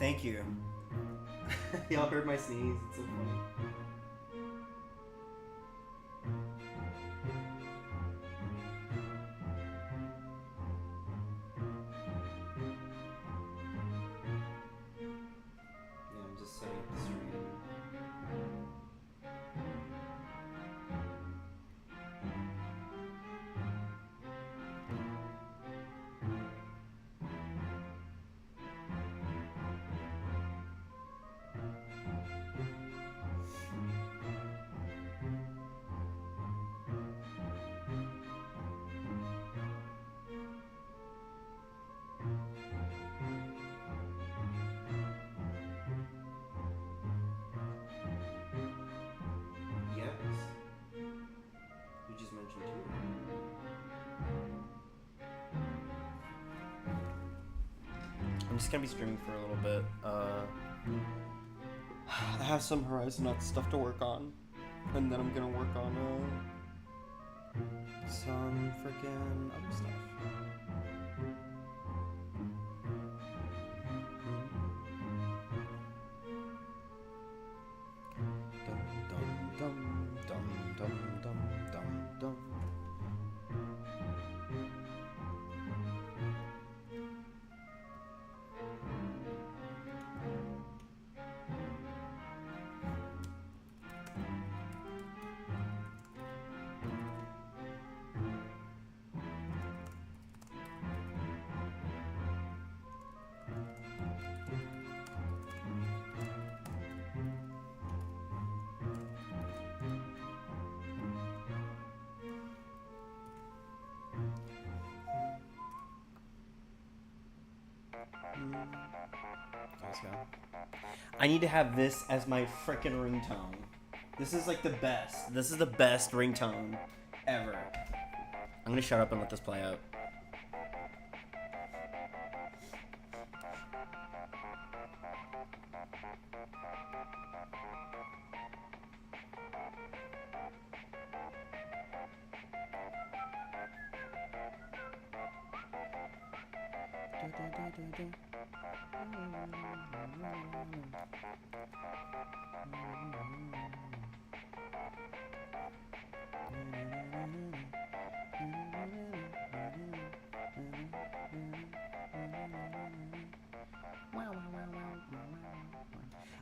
Thank you. Y'all heard my sneeze. It's so funny. Yeah, I'm just setting up the stream. I'm just gonna be streaming for a little bit. I have some Horizonauts stuff to work on, and then I'm gonna work on some freaking other stuff. I need to have this as my frickin' ringtone. This is like the best. This is the best ringtone ever. I'm gonna shut up and let this play out.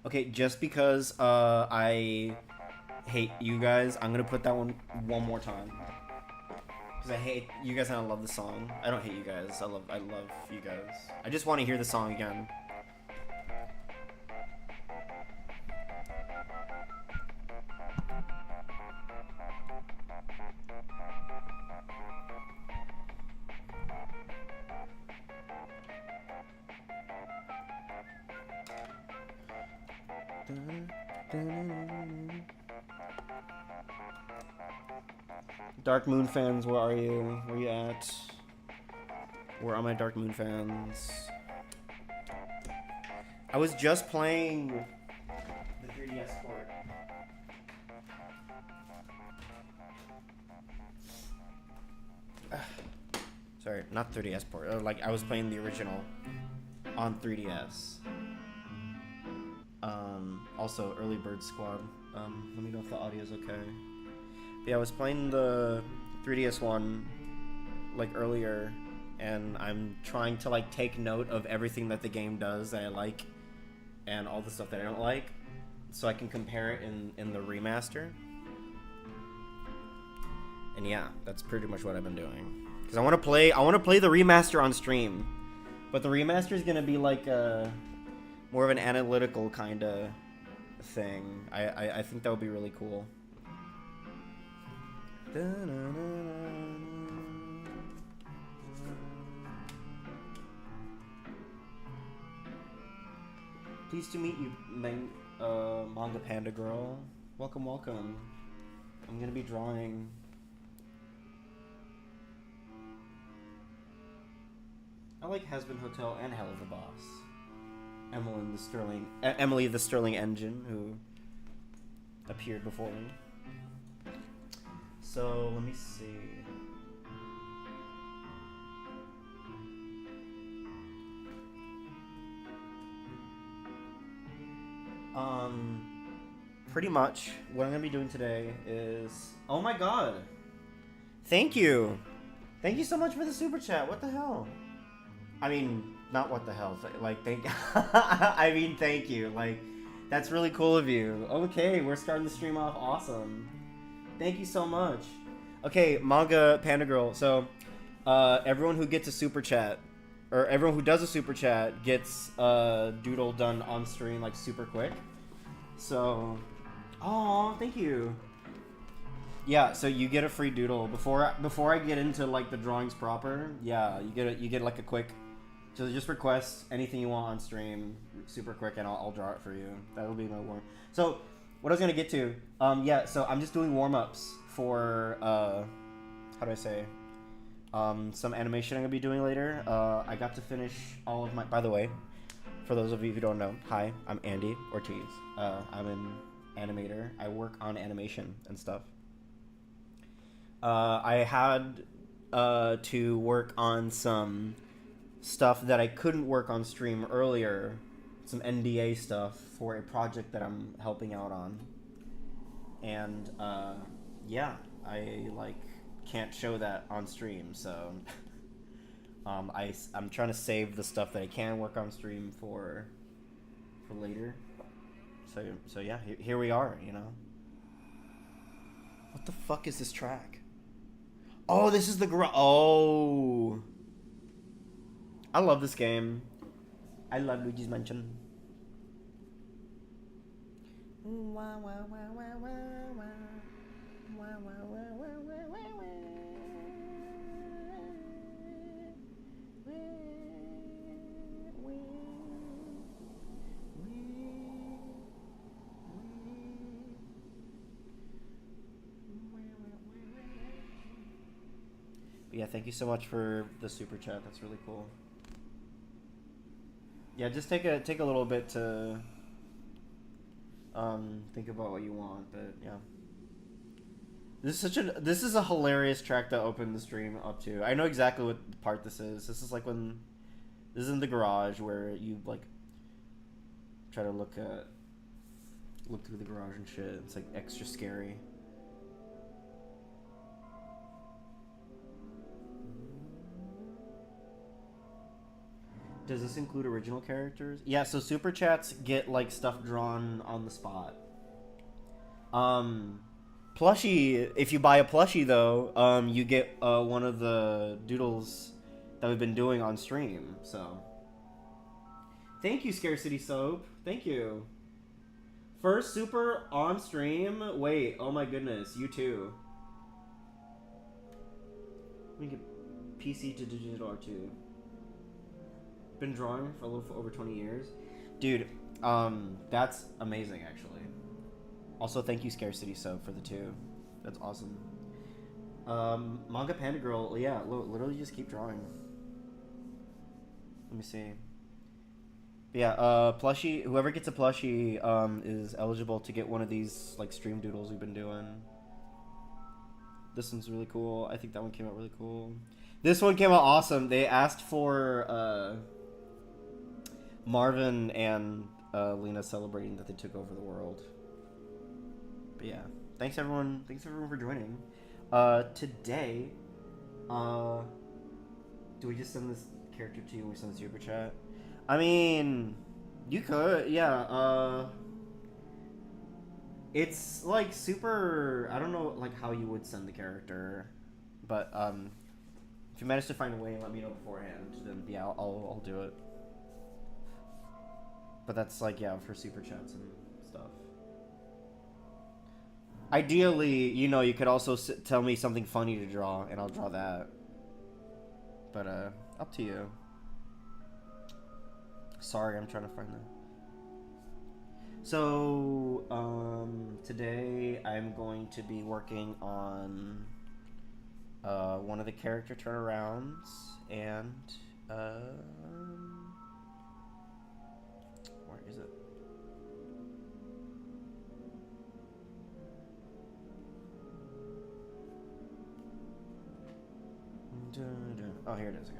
Okay, just because I hate you guys, I'm gonna put that one more time. Because I hate you guys and I love the song. I don't hate you guys. I love you guys. I just want to hear the song again. Dark Moon fans, where are you? Where you at? Where are my Dark Moon fans? I was just playing the 3DS port. Sorry, not 3DS port. Like, I was playing the original on 3DS. Also, Early Bird Squad. Let me know if the audio's okay. But yeah, I was playing the 3DS one, like, earlier, and I'm trying to, like, take note of everything that the game does that I like, and all the stuff that I don't like, so I can compare it in the remaster. And yeah, that's pretty much what I've been doing. Because I want to play the remaster on stream, but the remaster is gonna be like more of an analytical kind of thing. I think that would be really cool. Pleased to meet you, Manga Panda Girl. Welcome, welcome. I'm gonna be drawing. I like Has-Been Hotel and Hell of the Boss. Emily the Sterling Engine, who appeared before me. So, let me see. Um, pretty much what I'm gonna be doing today is. Oh my god! Thank you! Thank you so much for the super chat. What the hell? I mean, not what the hell. Like, thank. I mean, thank you. Like, that's really cool of you. Okay, we're starting the stream off awesome. Thank you so much. Okay, Manga Panda Girl. So, everyone who gets a super chat, or everyone who does a super chat, gets a doodle done on stream like super quick. So, oh, thank you. Yeah, so you get a free doodle before I get into like the drawings proper. Yeah, you get like a quick. So just request anything you want on stream, super quick, and I'll draw it for you. That'll be my warm. So, what I was gonna get to, yeah. So I'm just doing warm ups for how do I say, some animation I'm gonna be doing later. I got to finish all of my. By the way, for those of you who don't know, hi, I'm Andy Ortiz. I'm an animator. I work on animation and stuff. I had to work on some stuff that I couldn't work on stream earlier, some NDA stuff for a project that I'm helping out on, and yeah, I like can't show that on stream, so I'm trying to save the stuff that I can work on stream for later. So yeah, here we are, you know. What the fuck is this track? Oh, this is the oh. I love this game. I love Luigi's Mansion. Yeah, thank you so much for the super chat. That's really cool. Yeah, just take a little bit to think about what you want, but yeah. This is a hilarious track to open the stream up to. I know exactly what part this is. This is like when this is in the garage where you like try to look through the garage and shit. It's like extra scary. Does this include original characters? Yeah, so super chats get like stuff drawn on the spot. Plushie, if you buy a plushie though, you get one of the doodles that we've been doing on stream. So, thank you, Scarcity Soap. Thank you. First super on stream. Wait, oh my goodness, you too. Let me get PC to digital R2. Been drawing for a little over 20 years, dude. That's amazing, actually. Also, thank you, Scarcity Soap, for the 2. That's awesome. Manga Panda Girl, yeah, literally just keep drawing. Let me see. But yeah, plushie. Whoever gets a plushie is eligible to get one of these like stream doodles we've been doing. This one's really cool. I think that one came out really cool. This one came out awesome. They asked for Marvin and Lena celebrating that they took over the world. But yeah, thanks everyone for joining. Today, do we just send this character to you when we send the super chat? I mean, you could, yeah. It's like super. I don't know like how you would send the character, but if you manage to find a way and let me know beforehand, then yeah, I'll do it. But that's like, yeah, for super chats and stuff. Ideally, you know, you could also tell me something funny to draw, and I'll draw that. But up to you. Sorry, I'm trying to find that. So today I'm going to be working on one of the character turnarounds and where is it? Oh, here it is. Okay.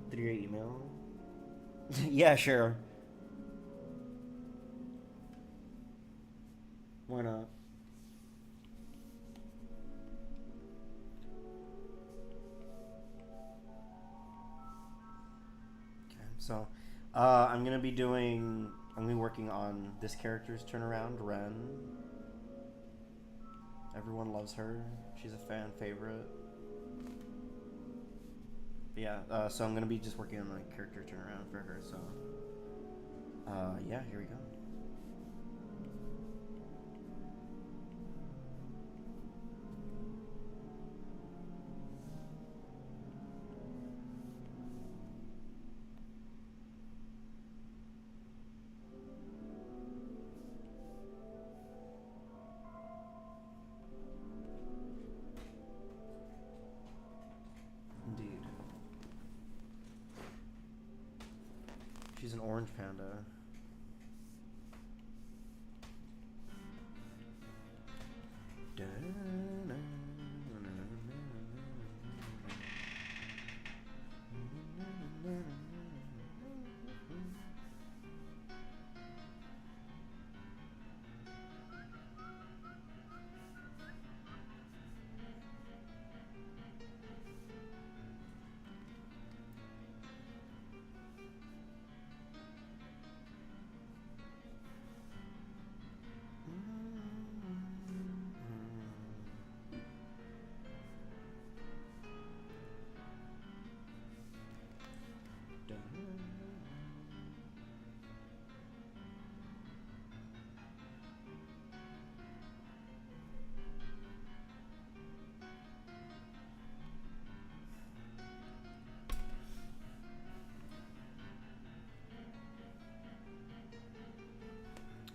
Did you get your email? Yeah, sure. Why not? Okay, so I'm gonna be working on this character's turnaround, Ren. Everyone loves her. She's a fan favorite. But yeah, so I'm gonna be just working on the character turnaround for her. So, yeah, here we go. Indeed. She's an orange panda.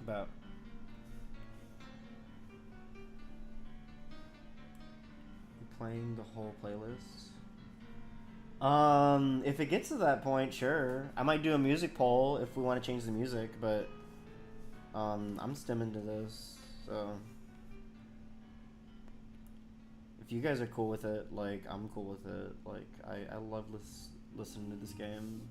About playing the whole playlist. If it gets to that point, sure. I might do a music poll if we want to change the music, but I'm stimming to this, so if you guys are cool with it, like I'm cool with it. Like I love listening to this game.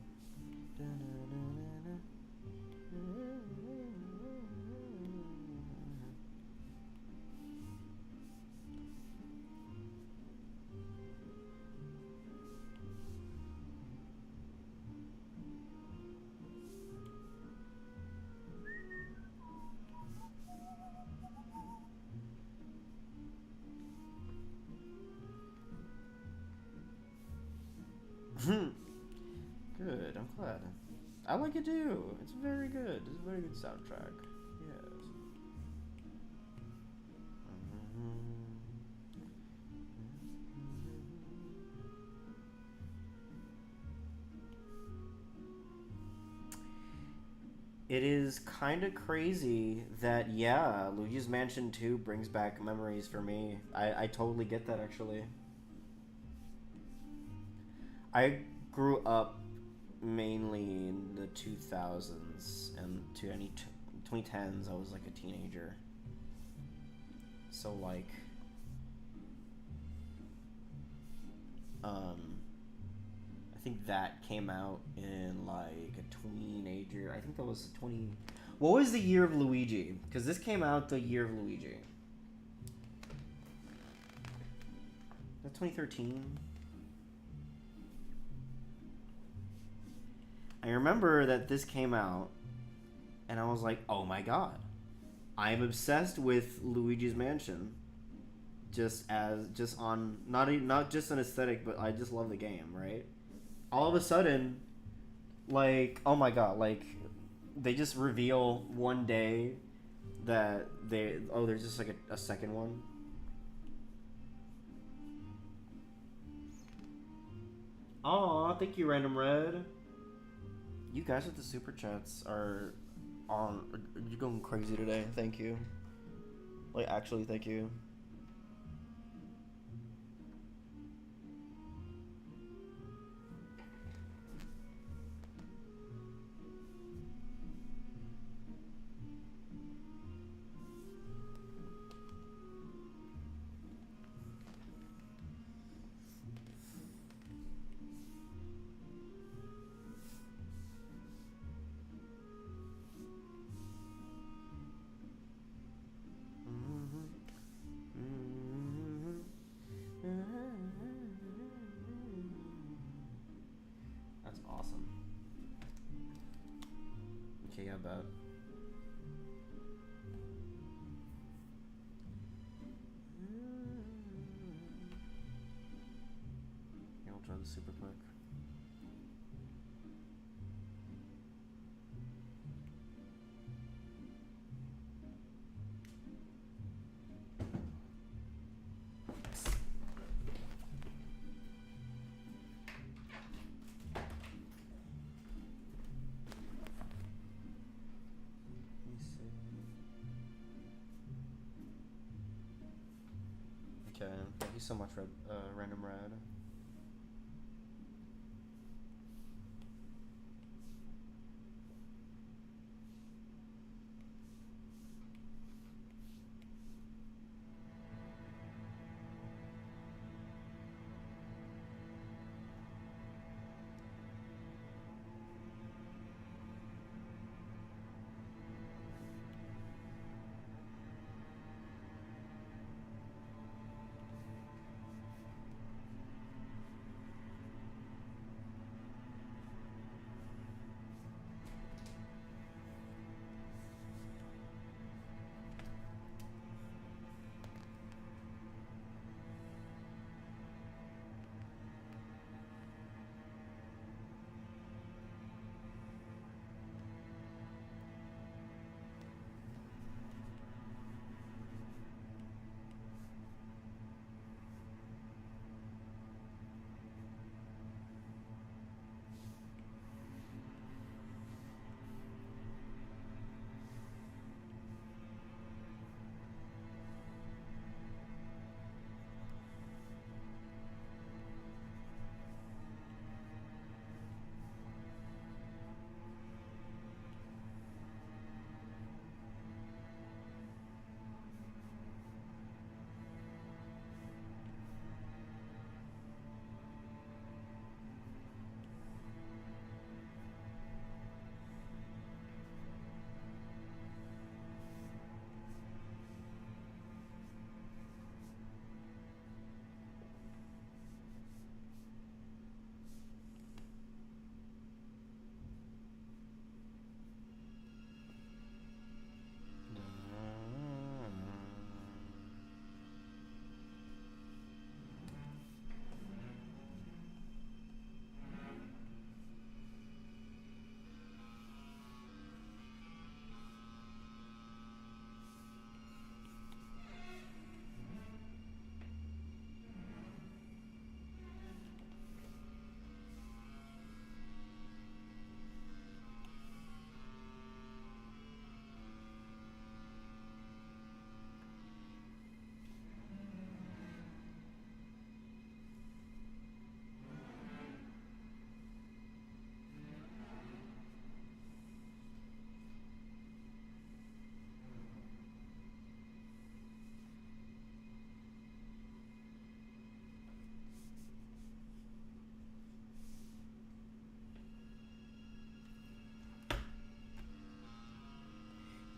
Good, I'm glad. I like it too. It's very good. It's a very good soundtrack. Yes. It is kind of crazy that, yeah, Luigi's Mansion 2 brings back memories for me. I totally get that, actually. I grew up mainly in the 2000s and to any 2010s. I was like a teenager. So, like, I think that came out in like a teenager. I think that was 20. What was the year of Luigi? Because this came out the year of Luigi. That 2013. I remember that this came out, and I was like, "Oh my god, I am obsessed with Luigi's Mansion." Just on not just an aesthetic, but I just love the game, right? All of a sudden, like, oh my god, like they just reveal one day that there's just like a second one. Aw, thank you, Random Red. You guys with the super chats are you're going crazy today. Thank you. Like, actually, thank you. Okay, yeah, I bet. Yeah, I'll try this super quick. Okay, thank you so much, Random Red.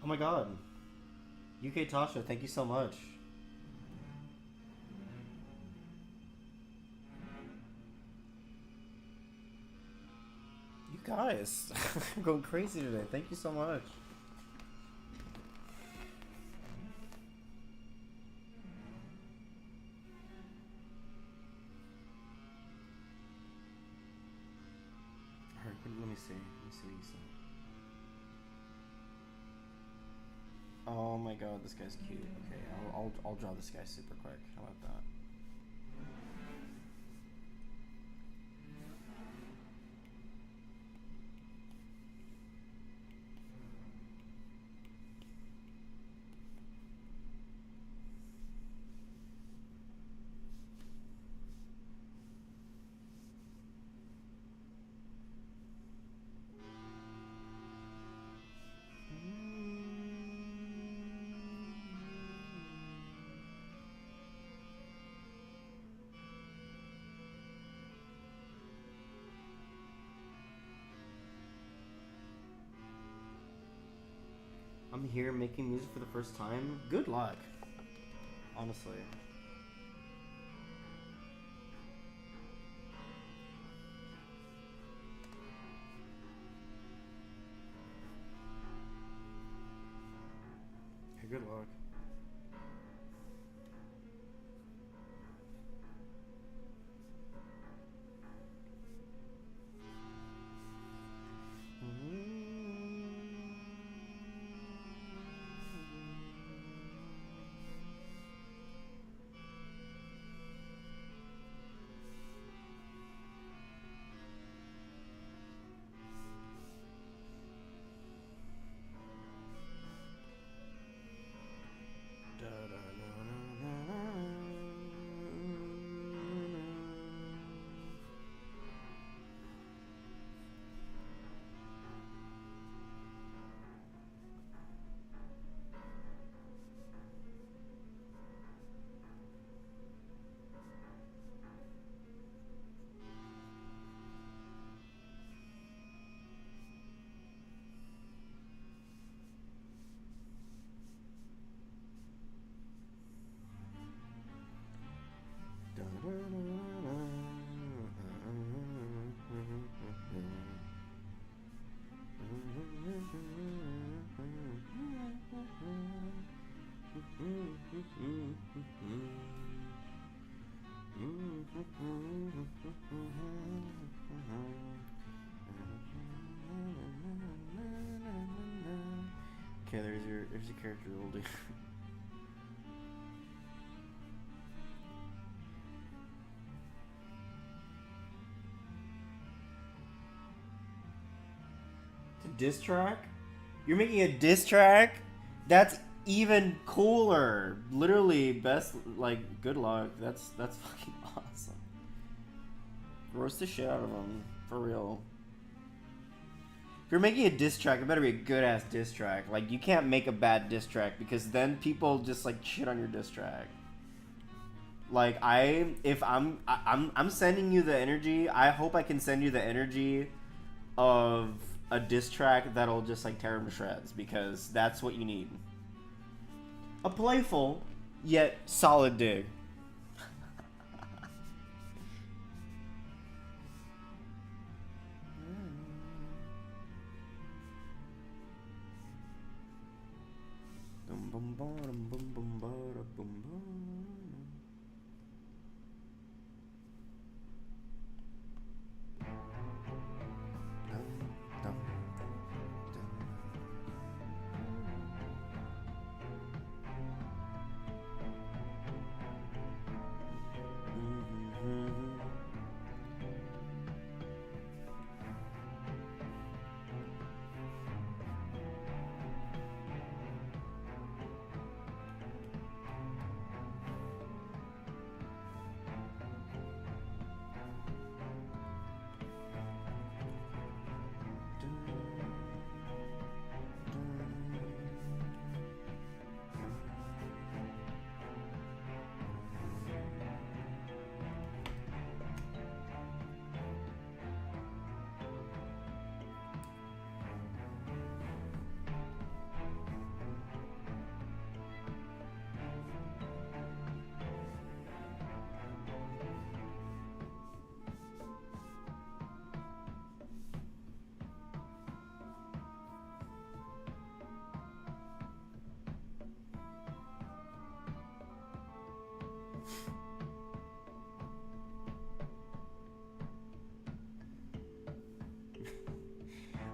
Oh my god. UK Tasha, thank you so much. You guys, I'm going crazy today. Thank you so much. Alright, let me see. Let me see what you said. Oh my god, this guy's cute. Okay, I'll draw this guy super quick. How about that? I'm here making music for the first time. Good luck. Honestly. Good luck. Okay, there's your character oldie. Diss track? You're making a diss track? That's even cooler. Literally, best, like, good luck. That's fucking awesome. Roast the shit out of them, for real. If you're making a diss track, it better be a good ass diss track. Like, you can't make a bad diss track because then people just like shit on your diss track. Like, I'm sending you the energy. I hope I can send you the energy of a diss track that'll just like tear him to shreds, because that's what you need. A playful yet solid dig.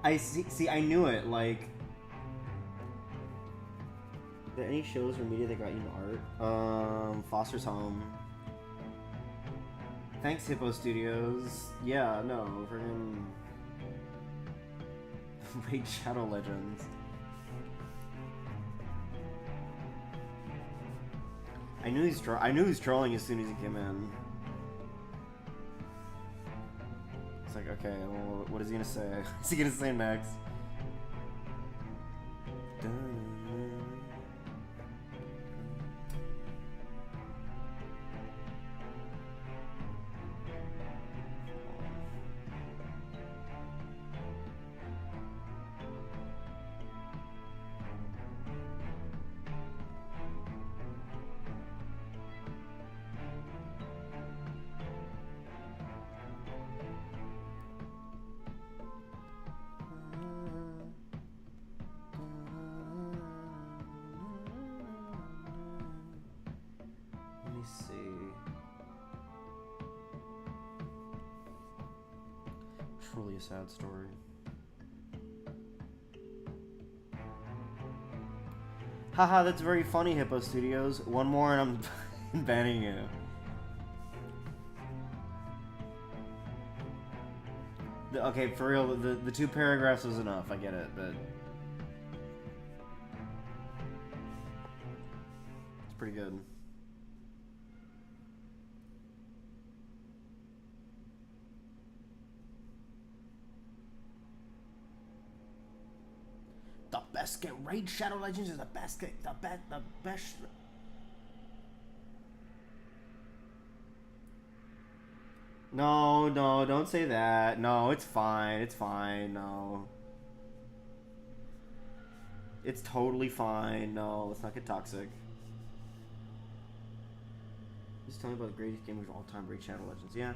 I see. I knew it. Like, are there any shows or media that got you into art? Foster's Home. Thanks, Hippo Studios. Yeah, no, friggin' Raid Shadow Legends. I knew he's trolling as soon as he came in. It's like, okay, well, what is he gonna say? What's he gonna say next? Totally a sad story. Haha, that's very funny, Hippo Studios. One more and I'm banning you. Okay, for real, the 2 paragraphs was enough, I get it, but... It's pretty good. The best game, Raid Shadow Legends is the best game, the best... No, don't say that. No, it's fine, no. It's totally fine, no, let's not get toxic. Just tell me about the greatest game of all time, Raid Shadow Legends, yeah.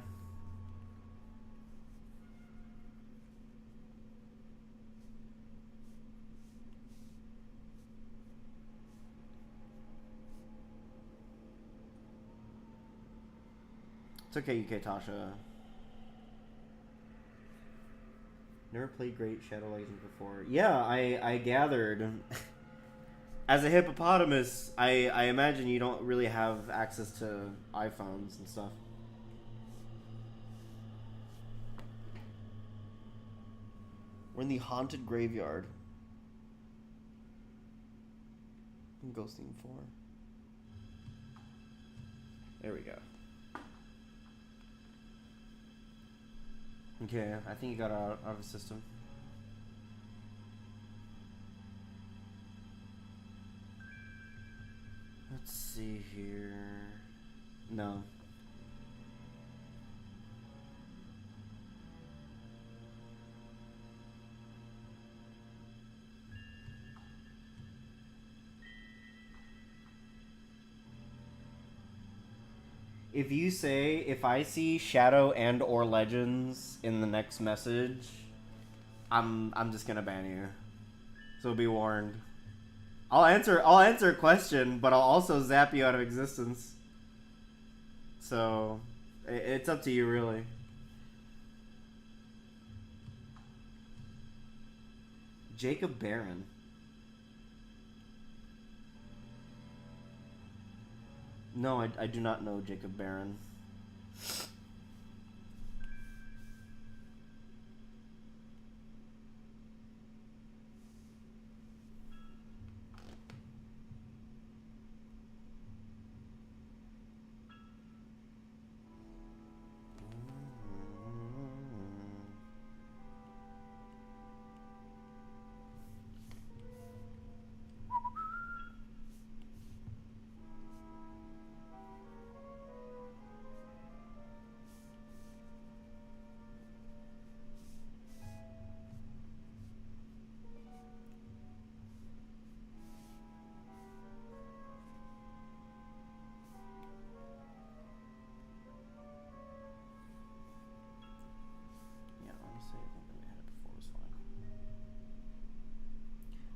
It's okay, UK Tasha. Never played Great Shadow Legends before. Yeah, I gathered. As a hippopotamus, I imagine you don't really have access to iPhones and stuff. We're in the haunted graveyard. I'm ghosting 4. There we go. Okay, I think you got out of the system. Let's see here. No. If you say, if I see Shadow and or Legends in the next message, I'm just gonna ban you. So be warned. I'll answer a question, but I'll also zap you out of existence. So it's up to you, really. Jacob Barron. No, I do not know Jacob Barron.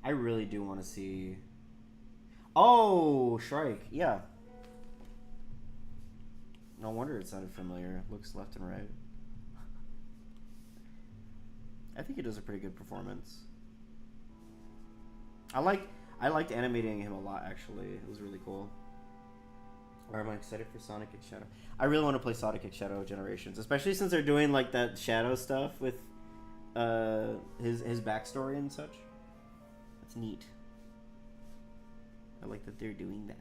I really do want to see... Oh, Shrike, yeah. No wonder it sounded familiar. Looks left and right. I think he does a pretty good performance. I liked animating him a lot, actually. It was really cool. Or am I excited for Sonic X Shadow? I really want to play Sonic X Shadow Generations, especially since they're doing like that Shadow stuff with his backstory and such. That's neat. I like that they're doing that.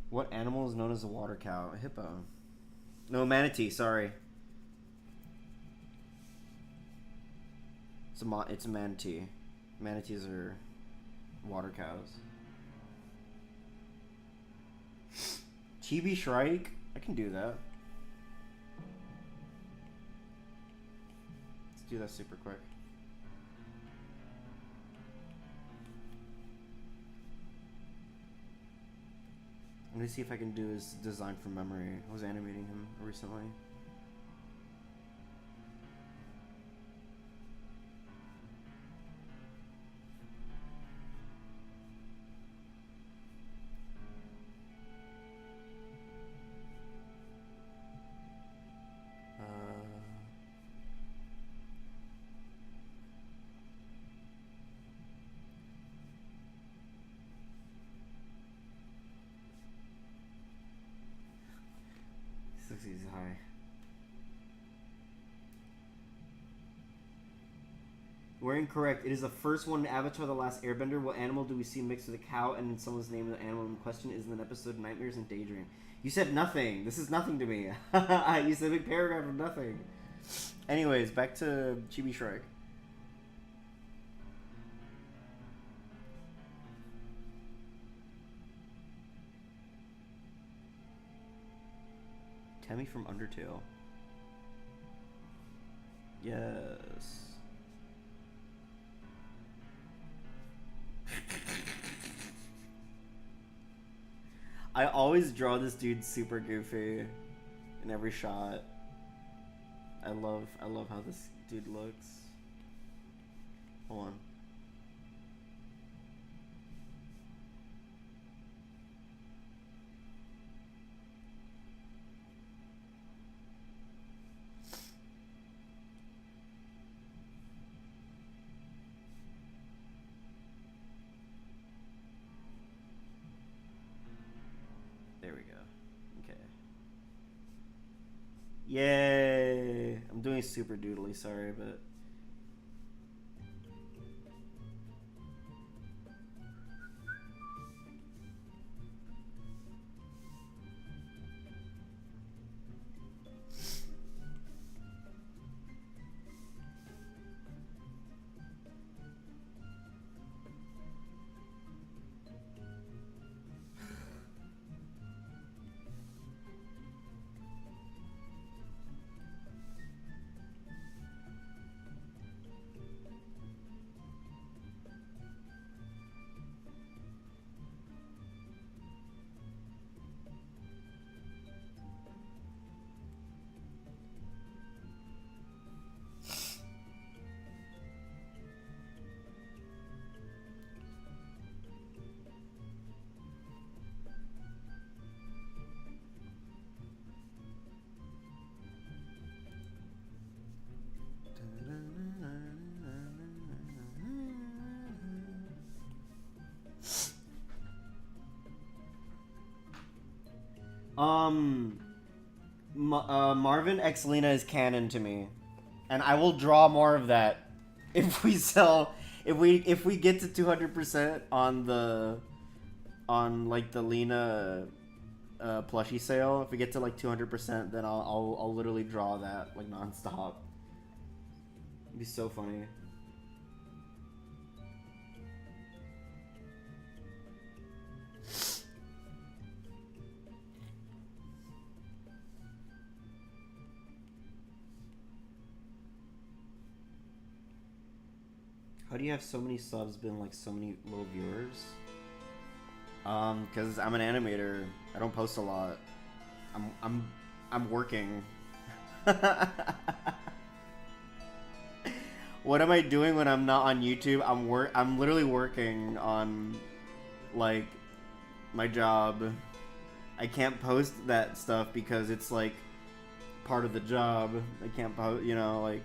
What animal is known as a water cow? A hippo. No, manatee, sorry. It's a manatee. Manatees are water cows. Chibi Shrike? I can do that. Let's do that super quick. Let me see if I can do his design from memory. I was animating him recently. He's high. We're incorrect. It is the first one in Avatar: The Last Airbender. What animal do we see mixed with a cow and in someone's name? The animal in question is in an episode Nightmares and Daydream. You said nothing. This is nothing to me. You said a big paragraph of nothing. Anyways, back to Chibi Shrek. Temmie from Undertale. Yes. I always draw this dude super goofy in every shot. I love how this dude looks. Hold on. There we go. Okay. Yay! I'm doing super doodly, sorry, but... Marvin X Lena is canon to me, and I will draw more of that if we sell, if we get to 200% on like the Lena plushie sale. If we get to like 200%, then I'll literally draw that like nonstop. It'd be so funny. How do you have so many subs, been like so many little viewers? Cause I'm an animator. I don't post a lot. I'm working. What am I doing when I'm not on YouTube? I'm literally working on like my job. I can't post that stuff because it's like part of the job. I can't post, you know, like.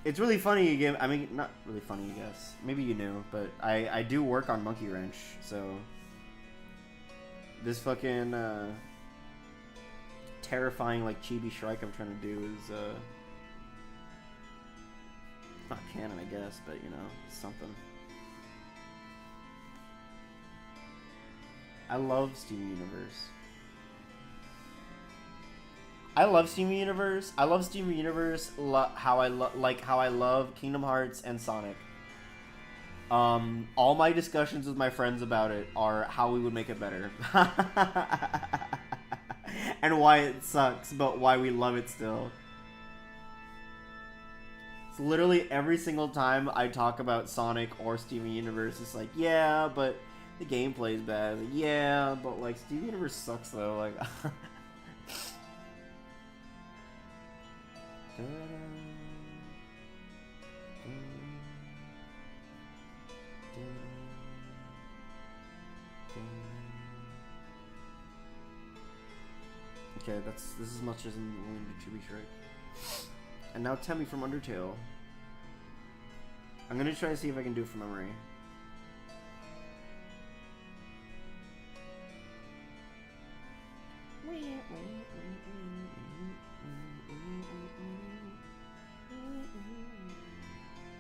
It's really funny again. I mean, not really funny, I guess. Maybe you knew, but I do work on Monkey Wrench, so this fucking terrifying like chibi Shrike I'm trying to do is not canon, I guess, but you know, it's something. I love Steven Universe. I love Steven Universe. I love Steven Universe. How I love Kingdom Hearts and Sonic. All my discussions with my friends about it are how we would make it better, and why it sucks, but why we love it still. It's literally every single time I talk about Sonic or Steven Universe, it's like, yeah, but The gameplay's bad. Like, yeah, but like Steven Universe sucks though. Like. Okay, this is as much as I'm willing to be Shrek. And now Temmie from Undertale. I'm gonna try to see if I can do it from memory.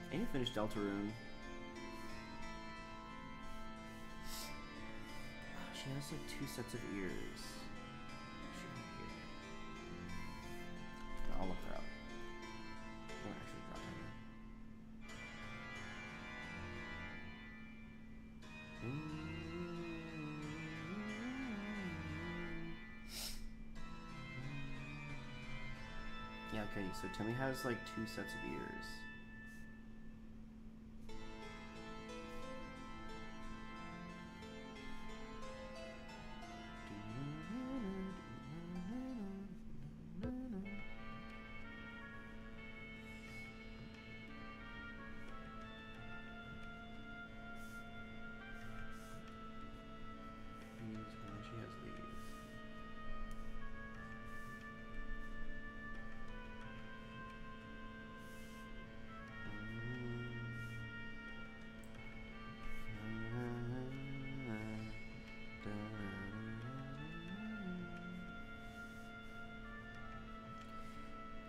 I need to finish Deltarune. She has like 2 sets of ears. I'll look her up. Oh, actually, drop her. Yeah, okay, so Temmie has like 2 sets of ears.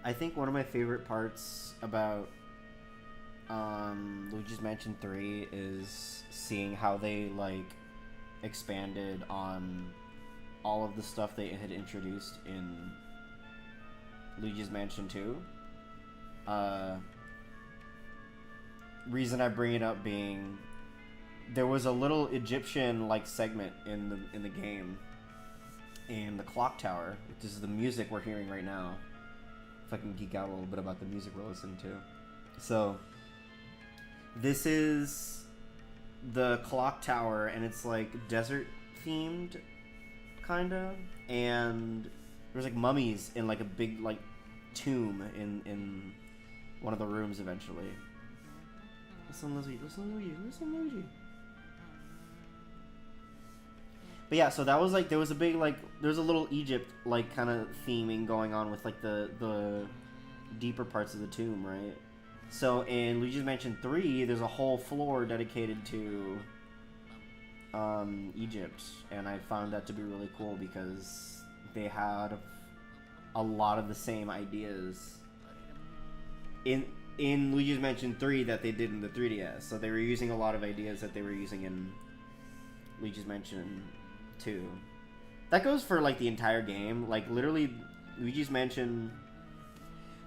I think one of my favorite parts about Luigi's Mansion 3 is seeing how they like expanded on all of the stuff they had introduced in Luigi's Mansion 2. Reason I bring it up being there was a little Egyptian like segment in the game in the clock tower, which is the music we're hearing right now. If I can geek out a little bit about the music we're listening to. So, this is the clock tower, and it's like desert themed, kinda. And there's like mummies in like a big like tomb in one of the rooms eventually. Listen, Luigi, listen, Luigi, listen, Luigi. But yeah, so that was like, there was a big like, there's a little Egypt like kind of theming going on with like the deeper parts of the tomb, right? So in Luigi's Mansion 3, there's a whole floor dedicated to Egypt, and I found that to be really cool because they had a lot of the same ideas in Luigi's Mansion 3 that they did in the 3DS. So they were using a lot of ideas that they were using in Luigi's Mansion 2. That goes for like the entire game. Like literally, Luigi's Mansion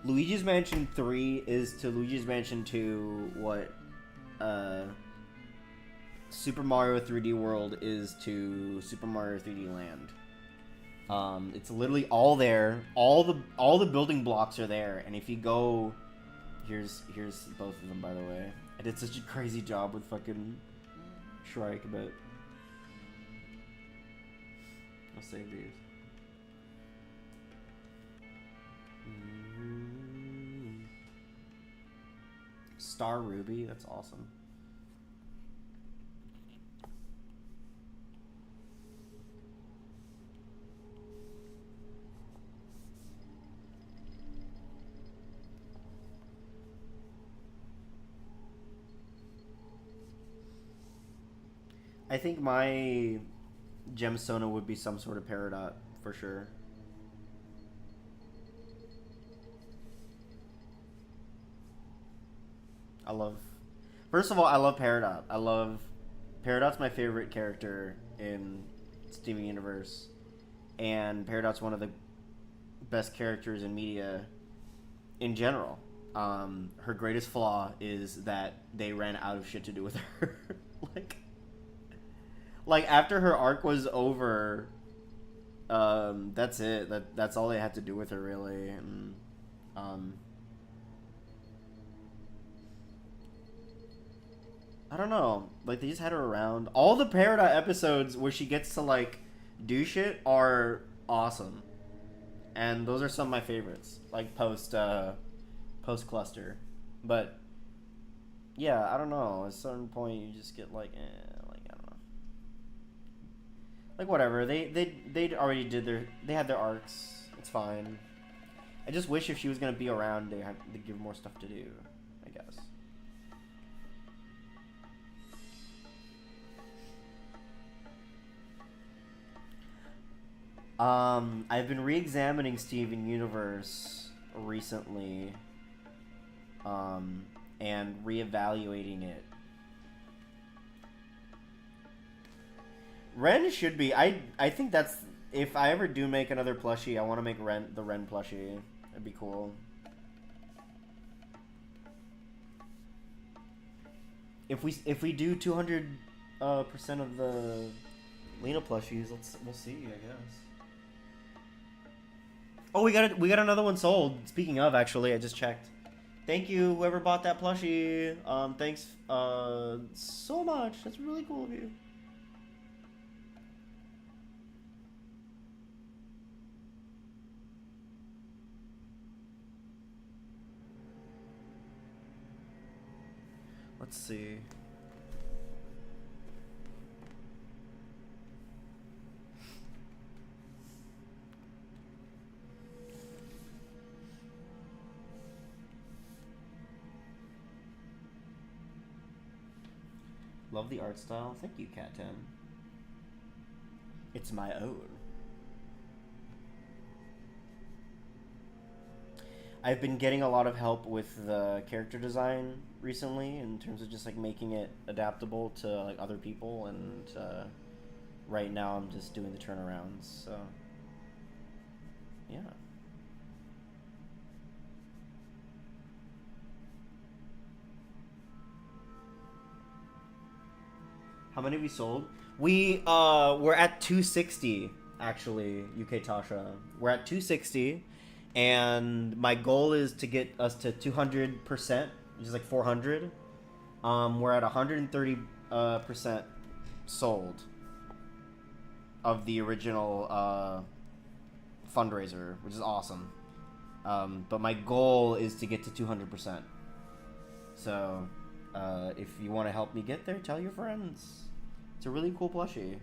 3 is to Luigi's Mansion 2 what Super Mario 3D World is to Super Mario 3D Land. It's literally all there. All the building blocks are there, and if you go, here's both of them, by the way. I did such a crazy job with fucking Shrike, but I'll save these. Star Ruby, that's awesome. I think my gemstone would be some sort of Peridot, for sure. First of all, I love Peridot. Peridot's my favorite character in Steven Universe. And Peridot's one of the best characters in media in general. Her greatest flaw is that they ran out of shit to do with her. Like after her arc was over, that's it. That's all they had to do with her, really. And, I don't know. Like, they just had her around. All the Peridot episodes where she gets to, like, do shit are awesome. And those are some of my favorites. Like, post cluster. But, yeah, I don't know. At a certain point, you just get, like, like, I don't know. Like, whatever. They already did their... They had their arcs. It's fine. I just wish if she was going to be around, they had to give more stuff to do, I guess. I've been re-examining Steven Universe recently, and re-evaluating it. Ren should be. I think that's... If I ever do make another plushie, I want to make the Ren plushie. That'd be cool. If we do 200% of the Lena plushies, we'll see, I guess. Oh, we got another one sold. Speaking of, actually, I just checked. Thank you, whoever bought that plushie. Thanks so much. That's really cool of you. Let's see. Love the art style. Thank you, Cat10. It's my own. I've been getting a lot of help with the character design recently in terms of just like making it adaptable to like other people, and right now I'm just doing the turnarounds, so yeah. How many have we sold? We're at 260 actually, UK Tasha. We're at 260. And my goal is to get us to 200%, which is like 400. We're at 130% sold of the original fundraiser, which is awesome. But my goal is to get to 200%. So, if you want to help me get there, tell your friends. It's a really cool plushie.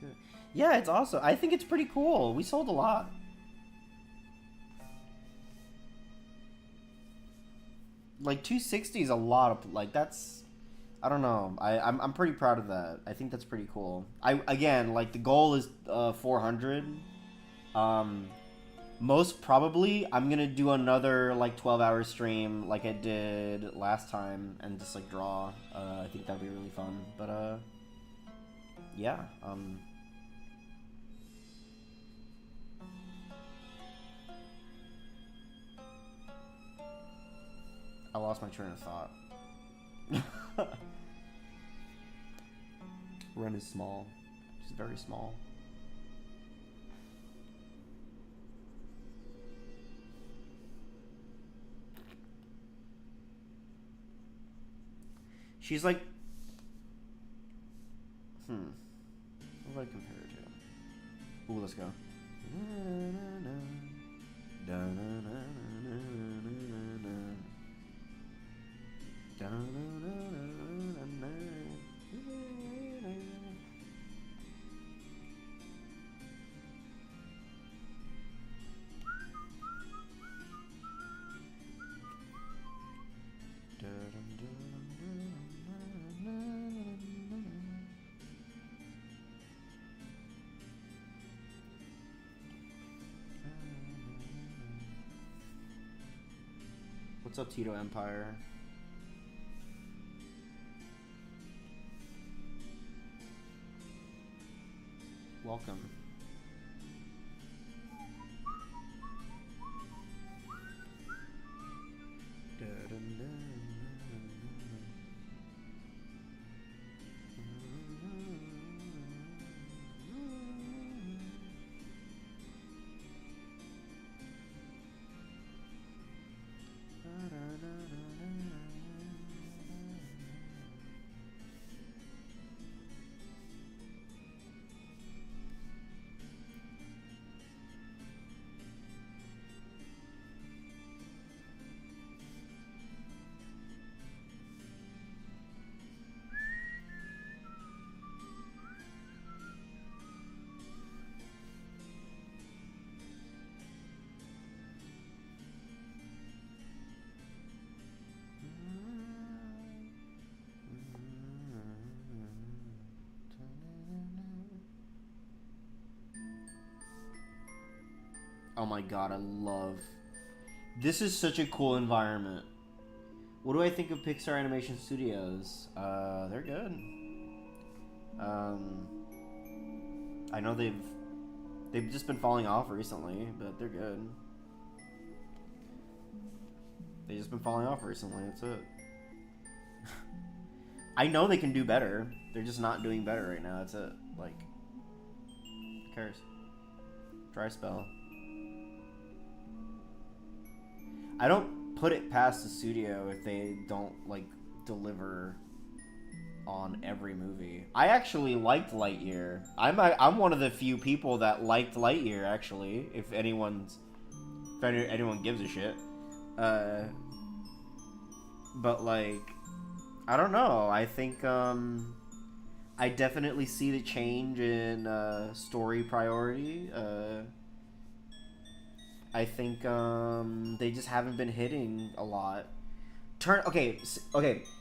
Good. Yeah, it's awesome. I think it's pretty cool. We sold a lot. Like 260 is a lot of like that's. I don't know. I'm pretty proud of that. I think that's pretty cool. Again, like the goal is 400. Most probably I'm gonna do another like 12-hour stream like I did last time and just like draw. I think that'd be really fun. But yeah. I lost my train of thought. Ren is small. She's very small. She's like... What do I compare her to? Ooh, let's go. What's up, Tito Empire? Welcome. Oh my god, I love... This is such a cool environment. What do I think of Pixar Animation Studios? They're good. I know they've just been falling off recently, but they're good. They've just been falling off recently, that's it. I know they can do better. They're just not doing better right now, that's it. Like, who cares? Dry spell. I don't put it past the studio if they don't, like, deliver on every movie. I actually liked Lightyear. I'm one of the few people that liked Lightyear, actually, if anyone gives a shit. But, like, I don't know. I think, I definitely see the change in, story priority. I think they just haven't been hitting a lot. Okay.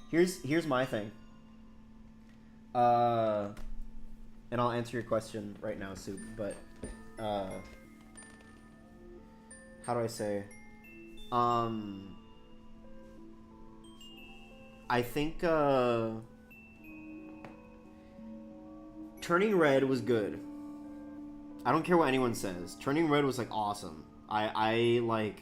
Here's my thing. And I'll answer your question right now, Soup. But how do I say? I think Turning Red was good. I don't care what anyone says. Turning Red was like awesome. I like,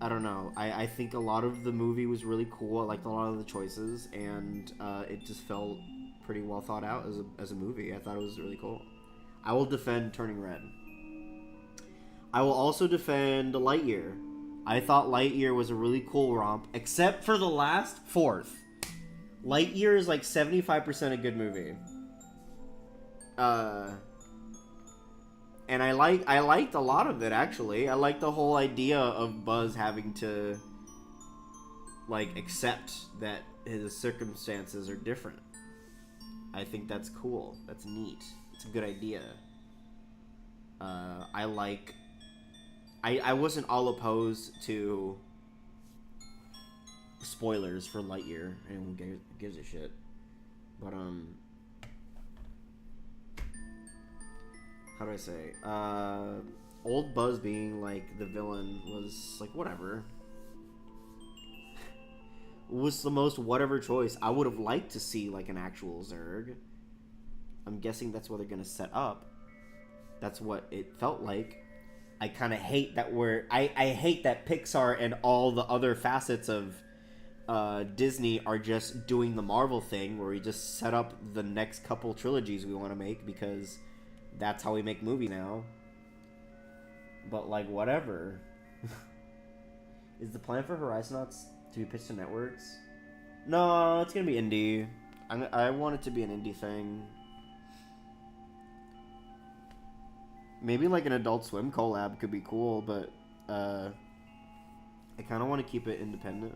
I don't know. I think a lot of the movie was really cool. I liked a lot of the choices, and it just felt pretty well thought out as a movie. I thought it was really cool. I will defend Turning Red. I will also defend Lightyear. I thought Lightyear was a really cool romp, except for the last fourth. Lightyear is like 75% a good movie. And I liked a lot of it, actually. I liked the whole idea of Buzz having to, like, accept that his circumstances are different. I think that's cool. That's neat. It's a good idea. I wasn't all opposed to spoilers for Lightyear. Anyone gives a shit. But, how do I say? Old Buzz being, like, the villain was, like, whatever. Was the most whatever choice. I would have liked to see, like, an actual Zurg. I'm guessing that's what they're gonna set up. That's what it felt like. I kind of hate that I hate that Pixar and all the other facets of Disney are just doing the Marvel thing, where we just set up the next couple trilogies we want to make, because that's how we make movie now. But, like, whatever. Is the plan for Horizonauts to be pitched to networks? No, it's gonna be indie. I want it to be an indie thing. Maybe, like, an Adult Swim collab could be cool, but I kind of want to keep it independent.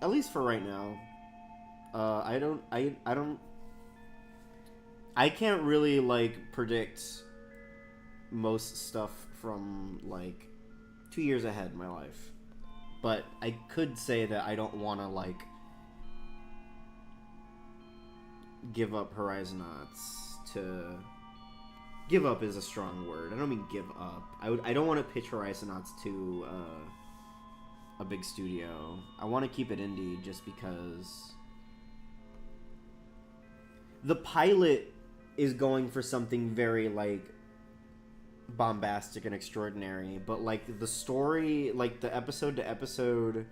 At least for right now. I can't really, like, predict most stuff from, like, 2 years ahead in my life. But I could say that I don't want to, like, give up Horizonauts to give up is a strong word. I don't mean give up. I don't want to pitch Horizonauts to a big studio. I want to keep it indie just because the pilot is going for something very like bombastic and extraordinary, but like the story, like the episode to episode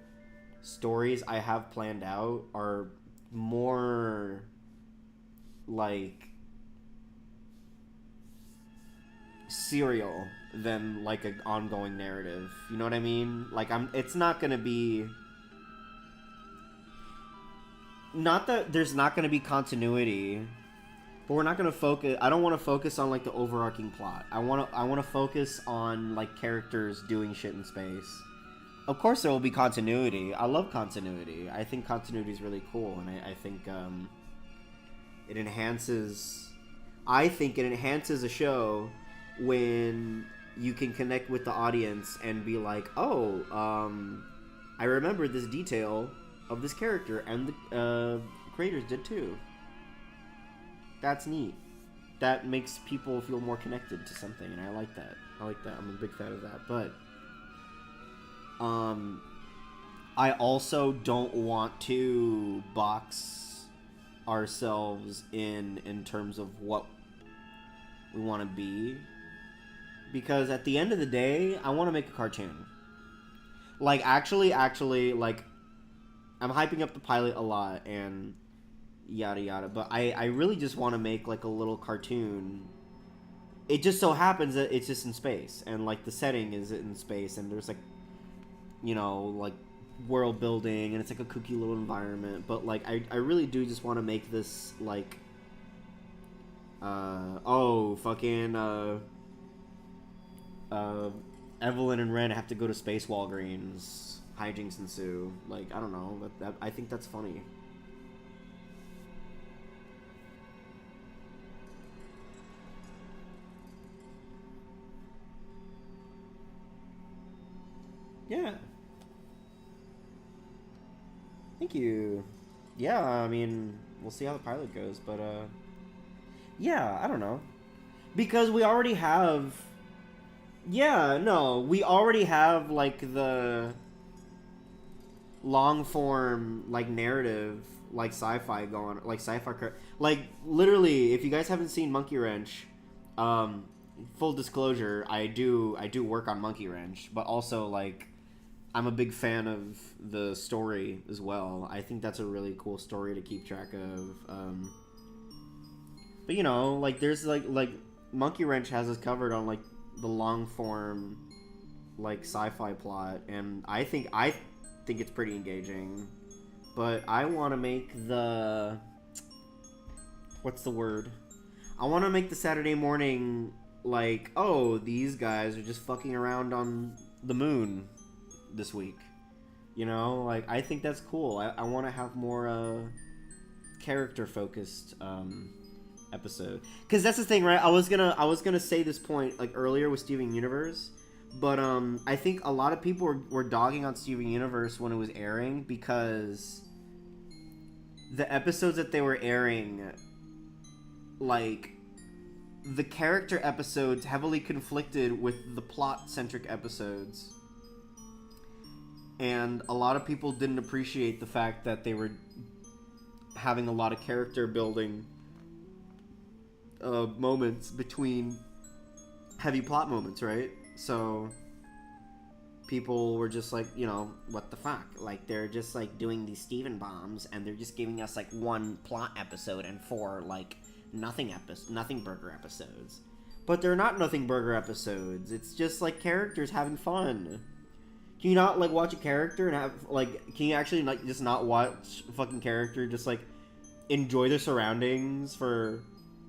stories I have planned out are more like serial than like an ongoing narrative. You know what I mean? Like it's not gonna be, not that there's not gonna be continuity, but we're not gonna focus. I don't want to focus on like the overarching plot. I want to focus on like characters doing shit in space. Of course there will be continuity. I love continuity. I think continuity is really cool, and I think it enhances. I think it enhances a show when you can connect with the audience and be like, oh, I remember this detail of this character, and the creators did too. That's neat. That makes people feel more connected to something, and I like that. I like that. I'm a big fan of that. But I also don't want to box ourselves in terms of what we want to be, because at the end of the day, I want to make a cartoon. Like, actually, like, I'm hyping up the pilot a lot and yada yada, but I really just want to make like a little cartoon. It just so happens that it's just in space, and like the setting is in space, and there's like, you know, like world building, and it's like a kooky little environment, but like I really do just want to make this like Evelyn and Ren have to go to Space Walgreens, hijinks ensue. Like, I don't know, that I think that's funny. Yeah. Thank you. Yeah, I mean, we'll see how the pilot goes, but yeah, I don't know. Because we already have, yeah, no, we already have like the long form like narrative, like sci-fi going, like sci-fi, like literally, if you guys haven't seen Monkey Wrench, full disclosure, I do work on Monkey Wrench, but also like I'm a big fan of the story as well. I think that's a really cool story to keep track of. But you know, like there's like Monkey Wrench has us covered on like the long form like sci-fi plot, and I think it's pretty engaging. But I want to make the, what's the word? I want to make the Saturday morning like, oh, these guys are just fucking around on the moon this week. You know, like I think that's cool. I want to have more character focused episode, because that's the thing, right? I was gonna say this point like earlier with Steven Universe, but I think a lot of people were dogging on Steven Universe when it was airing, because the episodes that they were airing, like the character episodes heavily conflicted with the plot centric episodes, and a lot of people didn't appreciate the fact that they were having a lot of character building moments between heavy plot moments, right? So people were just like, you know, what the fuck? Like, they're just like doing these Steven bombs, and they're just giving us like one plot episode and 4 like nothing burger episodes. But they're not nothing burger episodes. It's just like characters having fun. Can you not like watch a character and have like, can you actually like just not watch a fucking character, just like enjoy their surroundings for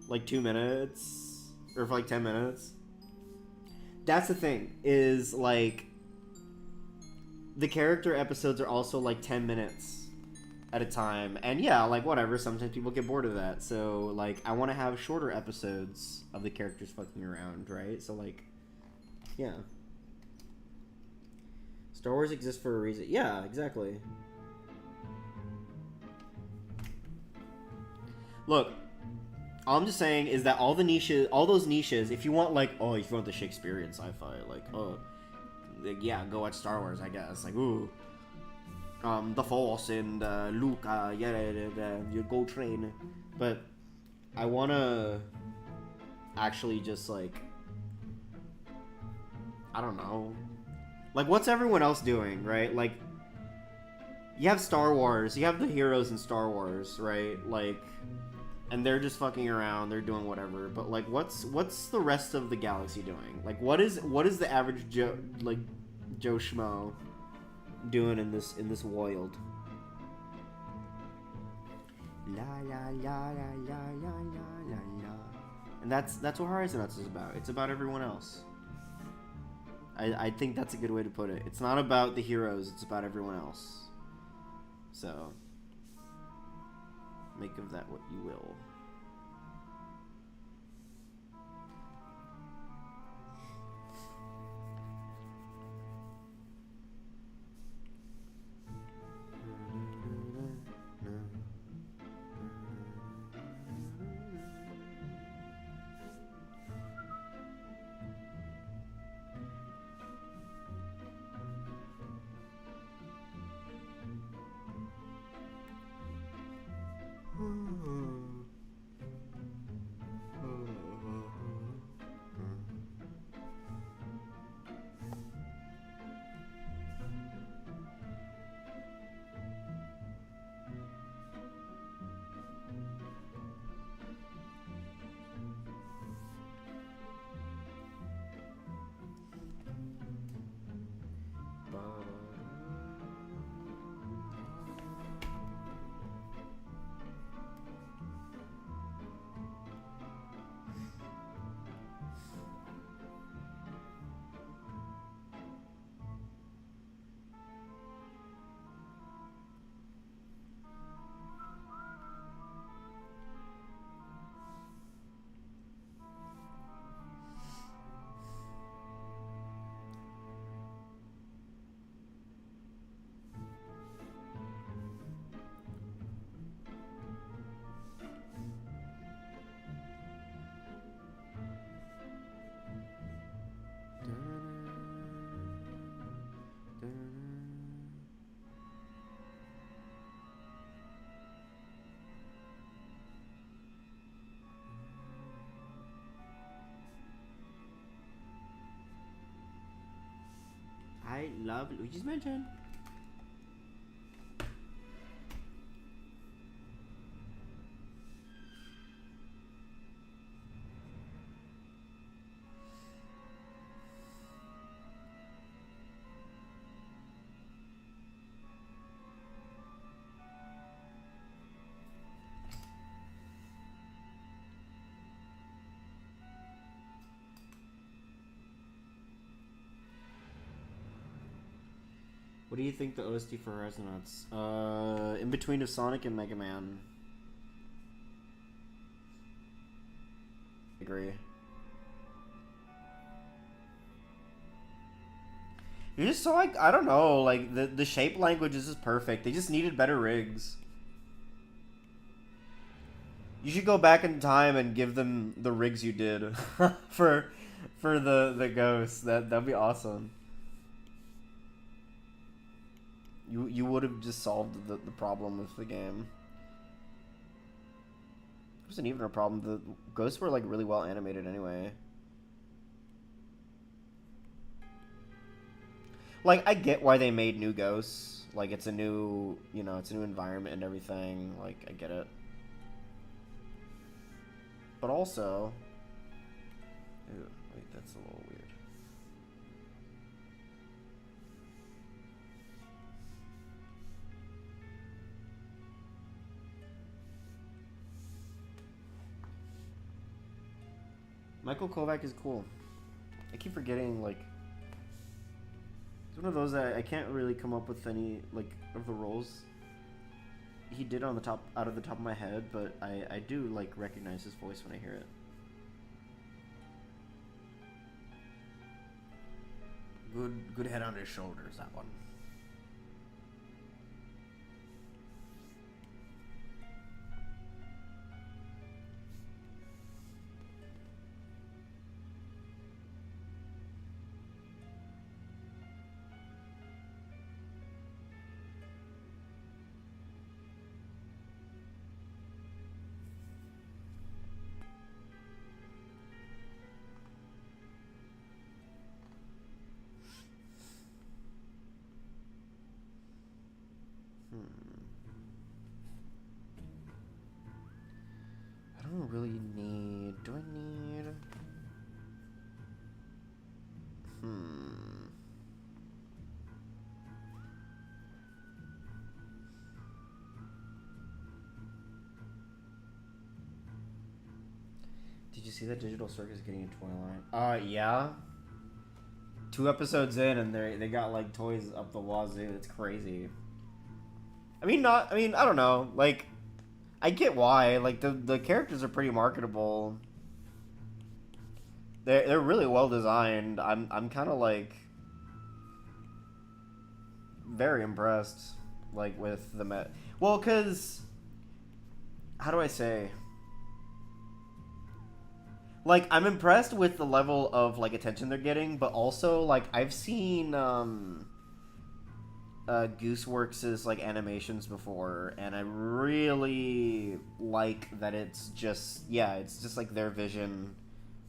like 2 minutes or for like 10 minutes? That's the thing, is like the character episodes are also like 10 minutes at a time, and yeah, like whatever, sometimes people get bored of that, so like I want to have shorter episodes of the characters fucking around, right? So like, yeah, Star Wars exists for a reason. Yeah, exactly. Look, All I'm just saying is that all the niches, all those niches, if you want like, oh, if you want the Shakespearean sci-fi, like, oh, like, yeah, go watch Star Wars, I guess. Like, ooh, the Force and Luke, you go train. But I wanna actually just like, I don't know, like, what's everyone else doing, right? Like, you have Star Wars, you have the heroes in Star Wars, right? Like, and they're just fucking around, they're doing whatever. But like, what's the rest of the galaxy doing? Like, what is the average Joe Schmo doing in this world? La la la la la la la la. And that's what Horizonauts is about. It's about everyone else. I think that's a good way to put it. It's not about the heroes, it's about everyone else. So, make of that what you will. I love Luigi's Mansion. What do you think the OST for Horizonauts? In between of Sonic and Mega Man. Agree. You're just so like, I don't know, like the shape language is just perfect. They just needed better rigs. You should go back in time and give them the rigs you did for the ghosts. That'd be awesome. You would have just solved the problem with the game. It wasn't even a problem. The ghosts were like really well animated anyway. Like, I get why they made new ghosts. Like, it's a new, you know, it's a new environment and everything. Like, I get it. But also, ew, wait, that's a little weird. Michael Kovac is cool. I keep forgetting, like, it's one of those that I can't really come up with any, like, of the roles he did on the top, out of the top of my head, but I do, like, recognize his voice when I hear it. Good head on his shoulders, that one. really need? Do I need? Did you see that Digital Circus getting a toy line? Yeah. 2 episodes in and they got like toys up the wazoo. It's crazy. I mean, I don't know. Like, I get why. Like the characters are pretty marketable. They're really well designed. I'm kind of like very impressed, like with the well, cause how do I say? Like, I'm impressed with the level of like attention they're getting, but also like I've seen Gooseworks' like animations before, and I really like that it's just like their vision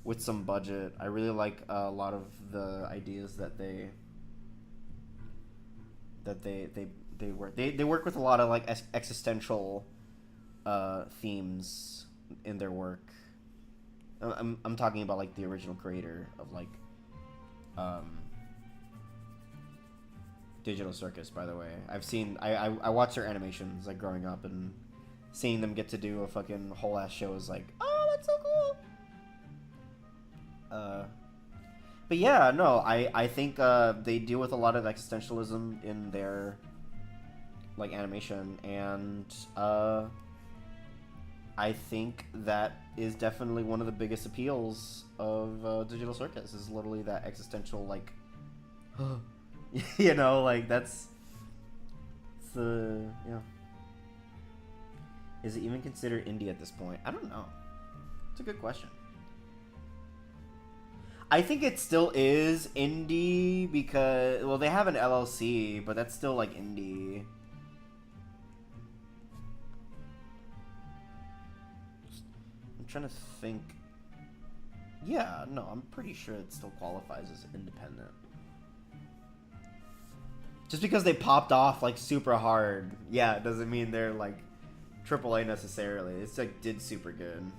with some budget. I really like a lot of the ideas that they work. They work with a lot of like existential themes in their work. I'm talking about like the original creator of like Digital Circus, by the way. I watched their animations like growing up, and seeing them get to do a fucking whole ass show is like, oh, that's so cool. But yeah, no, I think they deal with a lot of existentialism in their like animation, and I think that is definitely one of the biggest appeals of Digital Circus, is literally that existential like you know, like that's the Is it even considered indie at this point? I don't know. It's a good question. I think it still is indie because, well, they have an LLC, but that's still like indie. I'm trying to think. Yeah, no, I'm pretty sure it still qualifies as independent. Just because they popped off like super hard, yeah, it doesn't mean they're like AAA necessarily. It's like did super good.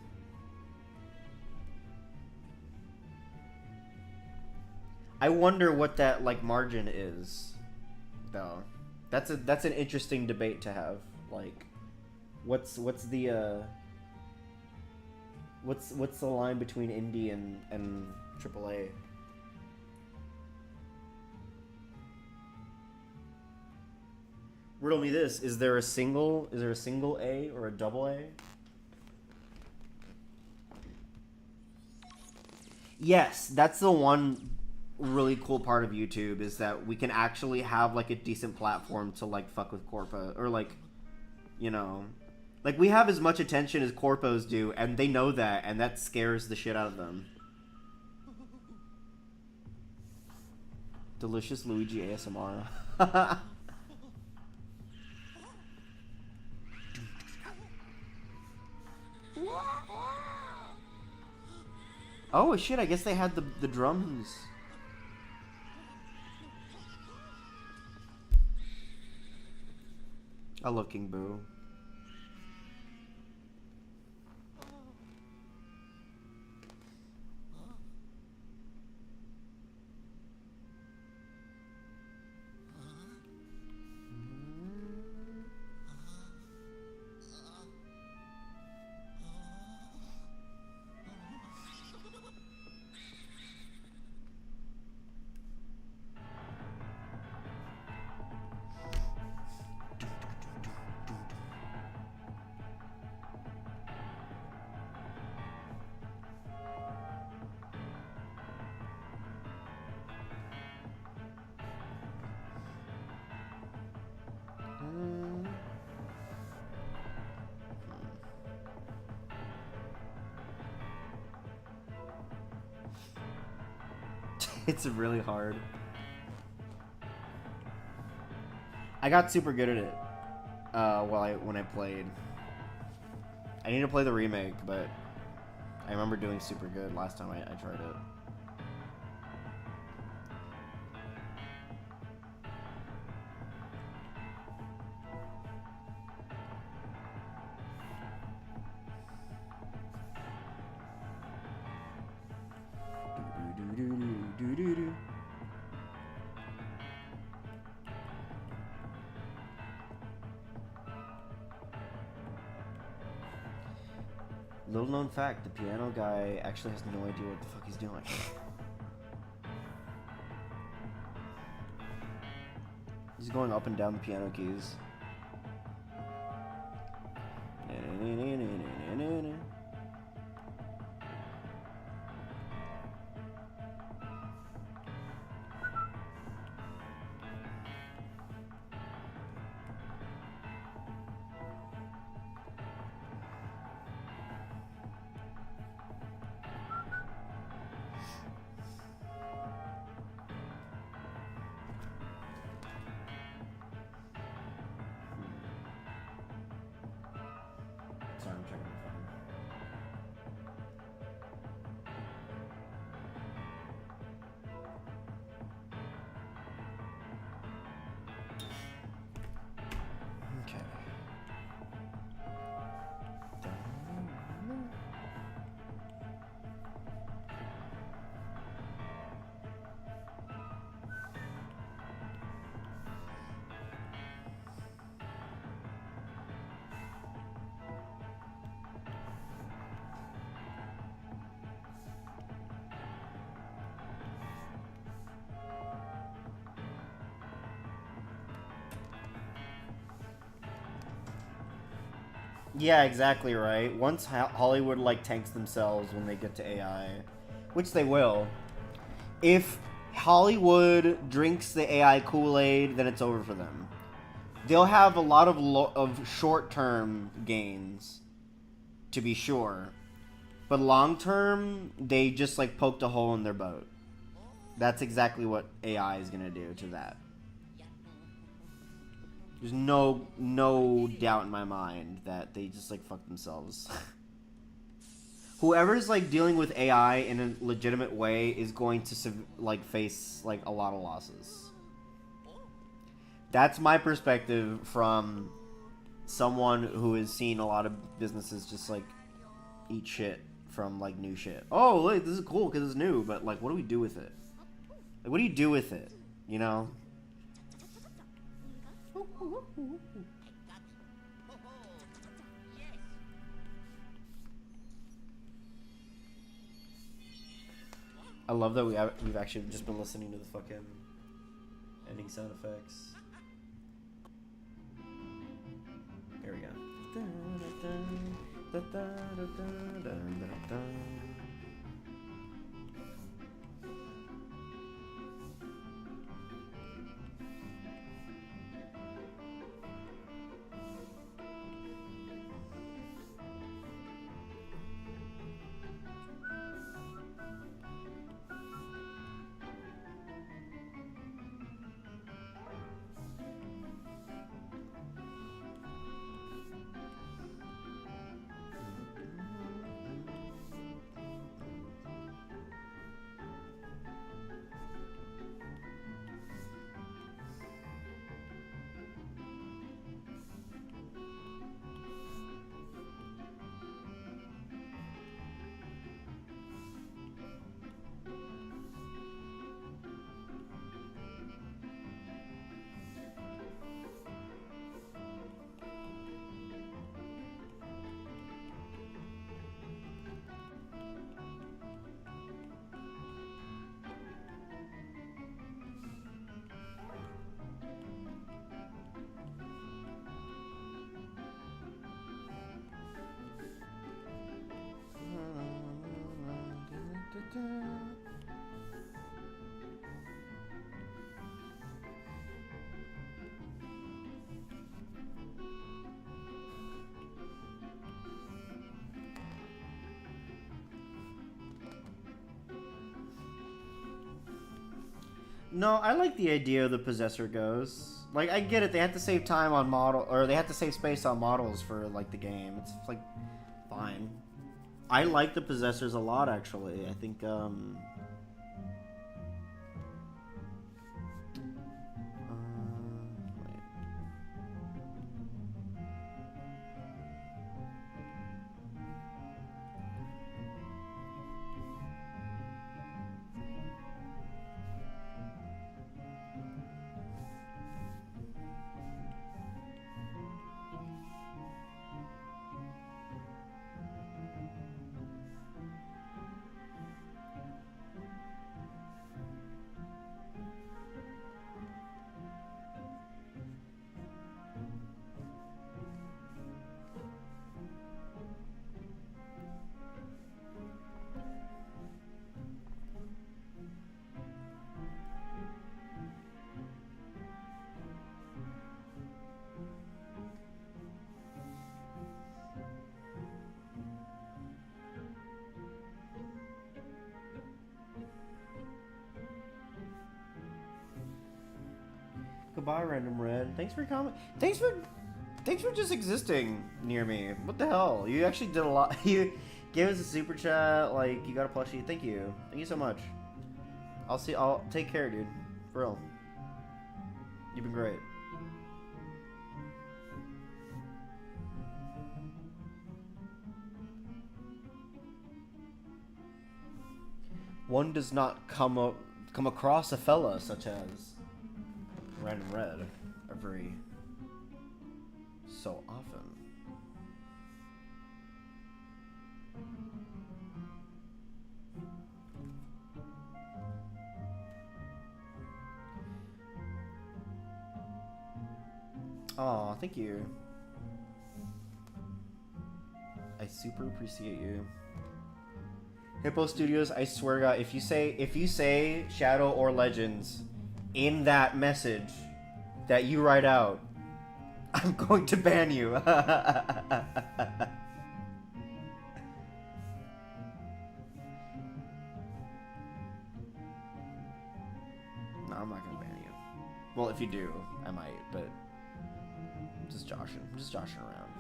I wonder what that like margin is, though. That's an interesting debate to have. Like, what's the what's the line between indie and AAA? Riddle me this: is there a single A or a double A? Yes, that's the one really cool part of YouTube, is that we can actually have like a decent platform to like fuck with Corpo, or like, you know, like we have as much attention as Corpos do, and they know that, and that scares the shit out of them. Delicious Luigi ASMR. Oh shit, I guess they had the drums. I love King Boo. It's really hard. I got super good at it when I played. I need to play the remake, but I remember doing super good last time I tried it. Little known fact, the piano guy actually has no idea what the fuck he's doing. He's going up and down the piano keys. Sorry, I'm checking my phone. Okay. Yeah, exactly right. Once Hollywood like tanks themselves when they get to AI, which they will. If Hollywood drinks the AI Kool-Aid, then it's over for them. They'll have a lot of short-term gains, to be sure, but long-term, they just like poked a hole in their boat. That's exactly what AI is gonna do to that. There's no doubt in my mind that they just like fucked themselves. Whoever's like dealing with AI in a legitimate way is going to like face like a lot of losses. That's my perspective from someone who has seen a lot of businesses just like eat shit from like new shit. Oh, look, this is cool because it's new, but like, what do we do with it? Like, what do you do with it? You know? I love that we've actually just been listening to the fucking ending sound effects. Here we go. No, I like the idea of the possessor goes. Like, I get it. They have to save time on model, or they have to save space on models for like the game. It's like fine. I like the possessors a lot, actually. I think wait. Goodbye, Random Red. Thanks for coming. Thanks for just existing near me. What the hell? You actually did a lot. You gave us a super chat. Like, you got a plushie. Thank you. Thank you so much. I'll take care, dude. For real. You've been great. One does not come across a fella such as Random Red every so often. Aw, thank you. I super appreciate you. Hippo Studios, I swear to God, if you say Shadow or Legends in that message that you write out, I'm going to ban you. No, I'm not gonna ban you. Well, if you do, I might, but I'm just joshing around.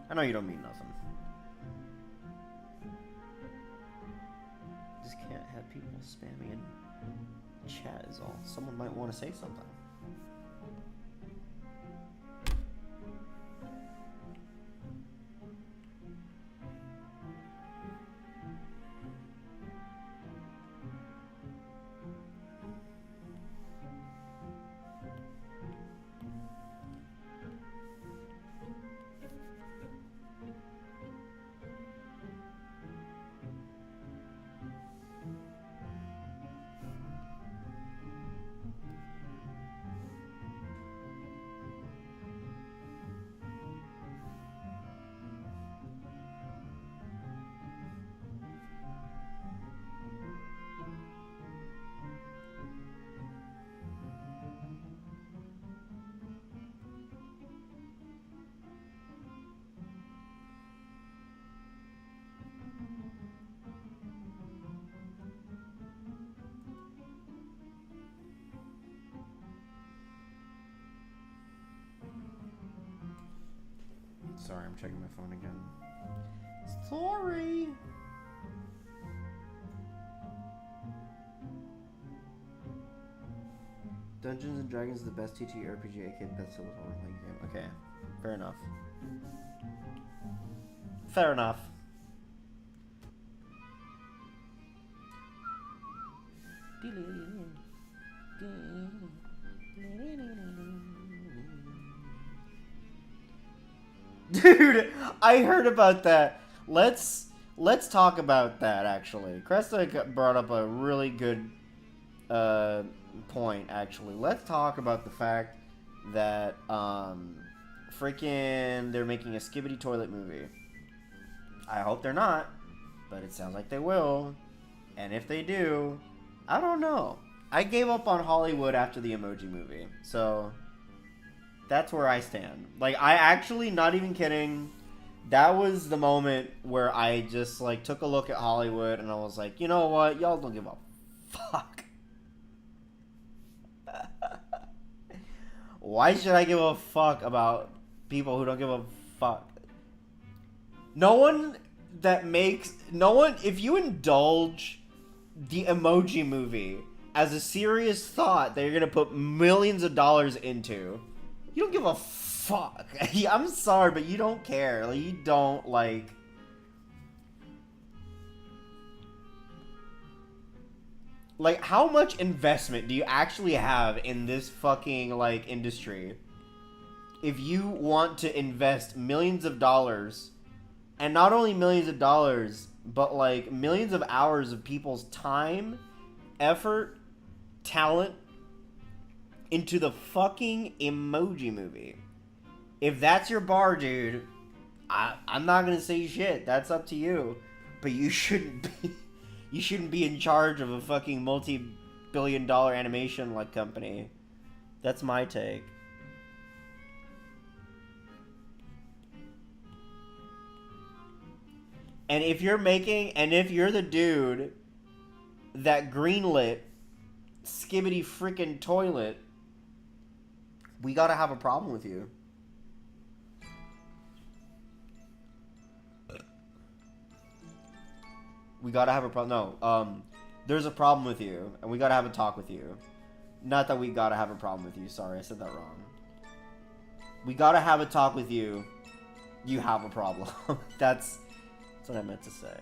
I know you don't mean nothing. Just can't have people spamming in chat is all. Someone might want to say something. Sorry, I'm checking my phone again. Sorry. Dungeons and Dragons is the best TTRPG aka best solo role-playing game. Okay, fair enough. Fair enough. Dude, I heard about that. Let's talk about that, actually. Cresta brought up a really good point, actually. Let's talk about the fact that freaking they're making a Skibbity Toilet movie. I hope they're not, but it sounds like they will. And if they do, I don't know. I gave up on Hollywood after the Emoji Movie, so that's where I stand. Like, I actually, not even kidding, that was the moment where I just, like, took a look at Hollywood and I was like, you know what? Y'all don't give a fuck. Why should I give a fuck about people who don't give a fuck? If you indulge the Emoji Movie as a serious thought that you're gonna put millions of dollars into, you don't give a fuck. I'm sorry, but you don't care. Like, you don't, like... Like, how much investment do you actually have in this fucking, like, industry if you want to invest millions of dollars, and not only millions of dollars, but, like, millions of hours of people's time, effort, talent, into the fucking Emoji Movie? If that's your bar, dude, I'm not gonna say shit. That's up to you. But you shouldn't be in charge of a fucking multi-billion-dollar animation like company. That's my take. And if you're the dude that greenlit Skibbity freaking Toilet, We gotta have a problem with you. We gotta have a problem. No, there's a problem with you, and we gotta have a talk with you. Not that we gotta have a problem with you. Sorry, I said that wrong. We gotta have a talk with you. You have a problem. That's what I meant to say.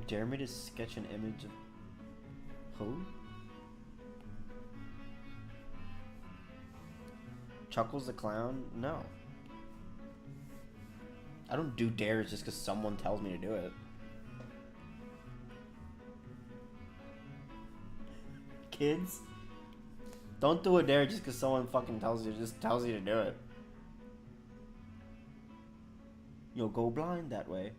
Dare me to sketch an image of who? Chuckles the Clown? No. I don't do dares just because someone tells me to do it. Kids? Don't do a dare just because someone fucking tells you to do it. You'll go blind that way.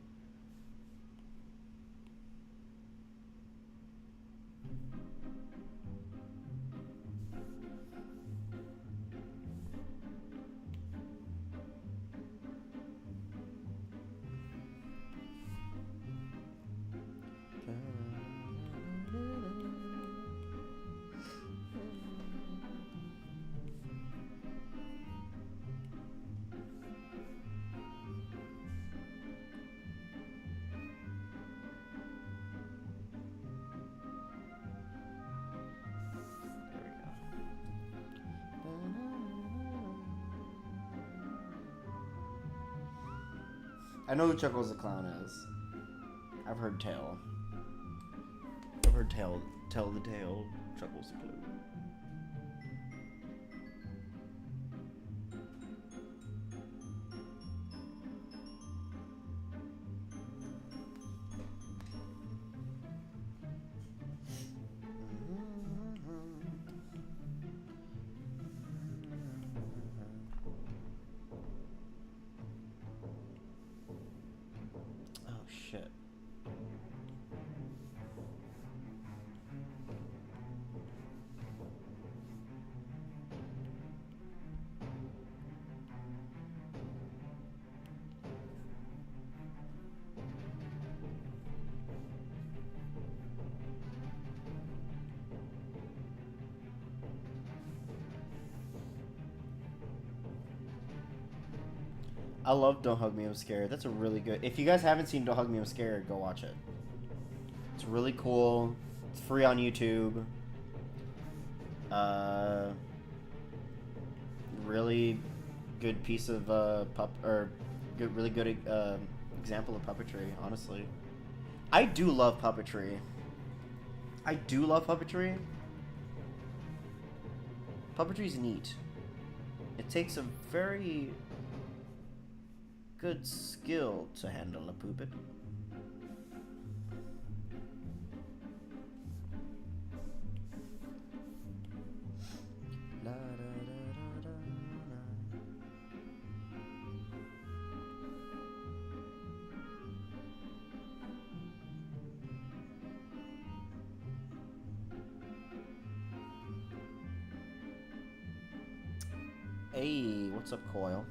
I know who Chuckles the Clown is. I've heard tell. I've heard tell the tale. Chuckles the Clown. I love Don't Hug Me, I'm Scared. That's a really good... If you guys haven't seen Don't Hug Me, I'm Scared, go watch it. It's really cool. It's free on YouTube. Really good piece of really good example of puppetry, honestly. I do love puppetry. I do love puppetry. Puppetry's neat. It takes a very good skill to handle a puppet. Hey, what's up, Coil?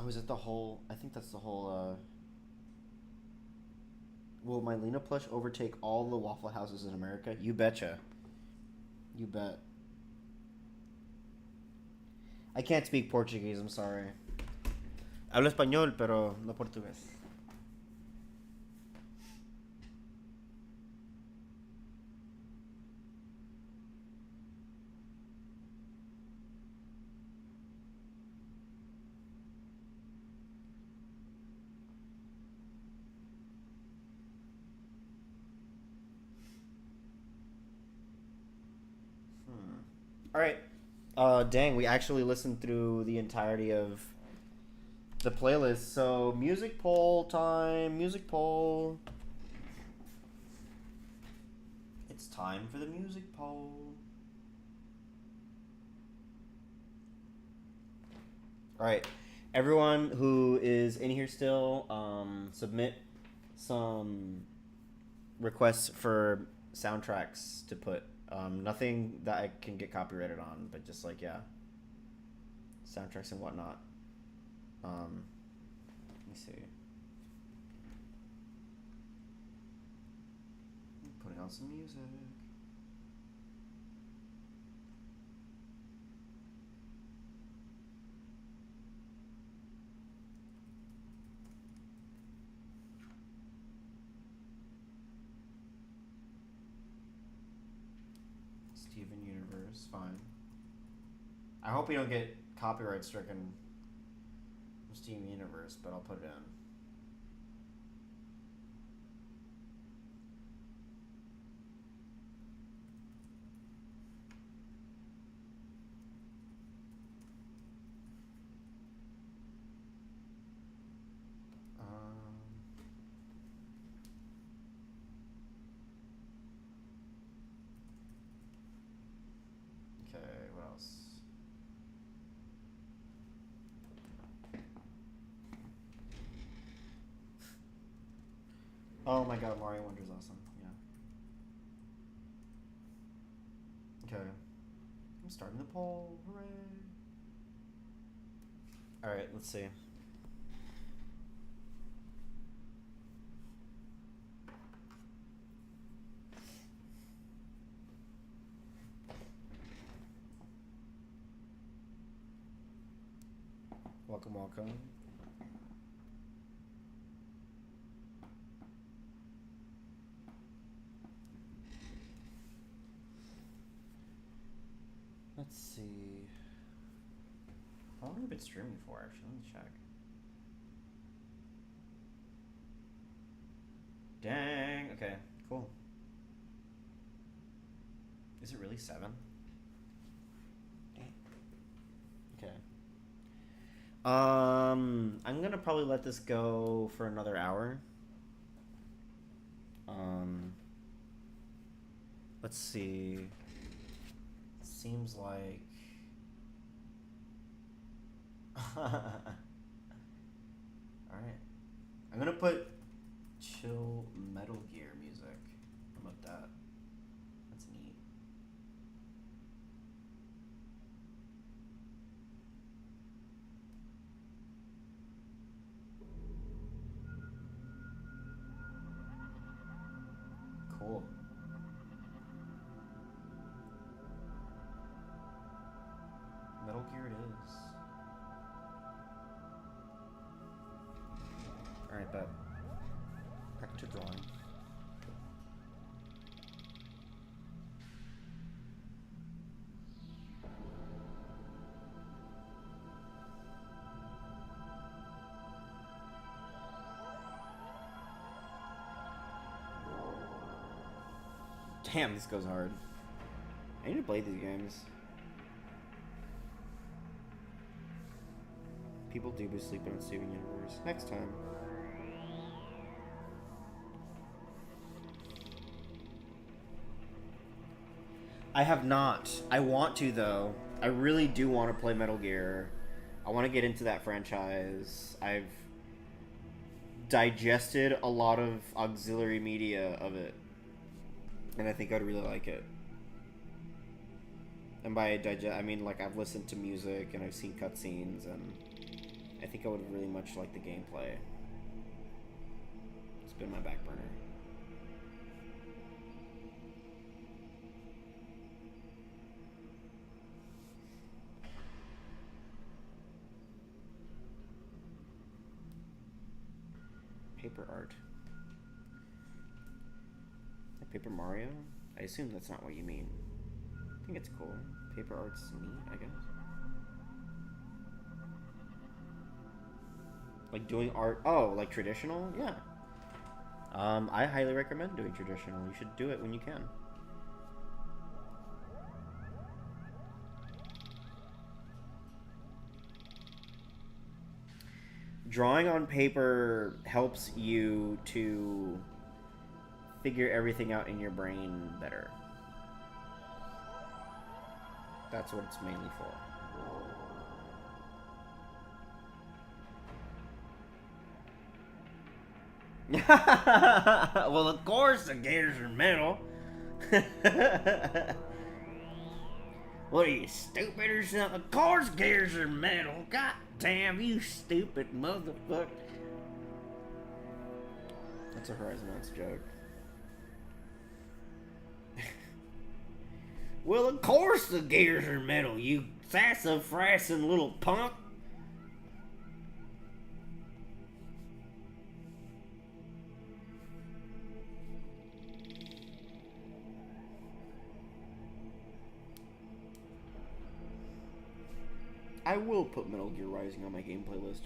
Oh, is it the whole... I think that's the whole, Will my Lena plush overtake all the Waffle Houses in America? You betcha. You bet. I can't speak Portuguese, I'm sorry. Hablo español, pero no portugués. Alright. Dang, we actually listened through the entirety of the playlist. So, music poll time. Music poll. It's time for the music poll. Alright. Everyone who is in here still, submit some requests for soundtracks to put. Nothing that I can get copyrighted on, but just like, yeah, soundtracks and whatnot. Let me see. I'm putting on some music. Steven Universe, fine. I hope we don't get copyright stricken from Steven Universe, but I'll put it in. Oh my god, Mario Wonder's awesome. Yeah. Okay. I'm starting the poll. Hooray. Alright, let's see. Welcome, welcome. Let's see. How long have we been streaming for, actually? Let me check. Dang. Okay, cool. Is it really 7? Okay. I'm gonna probably let this go for another hour. Let's see. Seems like alright. I'm gonna put chill Metal Gear music. How about that? That's neat. Cool. Metal Gear it is. Alright, bet. Back to drawing. Damn, this goes hard. I need to play these games. People do be sleeping on Steven Universe. Next time. I have not. I want to, though. I really do want to play Metal Gear. I want to get into that franchise. I've digested a lot of auxiliary media of it. And I think I'd really like it. And by digest, I mean, like, I've listened to music and I've seen cutscenes, and I think I would really much like the gameplay. It's been my back burner. Paper art. Like Paper Mario? I assume that's not what you mean. I think it's cool. Paper art's neat, I guess. Like doing art. Oh, like traditional? Yeah. I highly recommend doing traditional. You should do it when you can. Drawing on paper helps you to figure everything out in your brain better. That's what it's mainly for. Well, of course the gears are metal. What are you, stupid or something? Of course gears are metal. God damn, you stupid motherfucker. That's a Horizonauts joke. Well, of course the gears are metal, you sassafrassin' little punk. I will put Metal Gear Rising on my game playlist.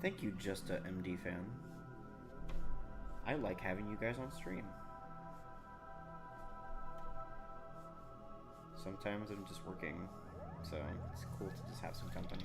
Thank you, Just a MD fan. I like having you guys on stream. Sometimes I'm just working, so it's cool to just have some company.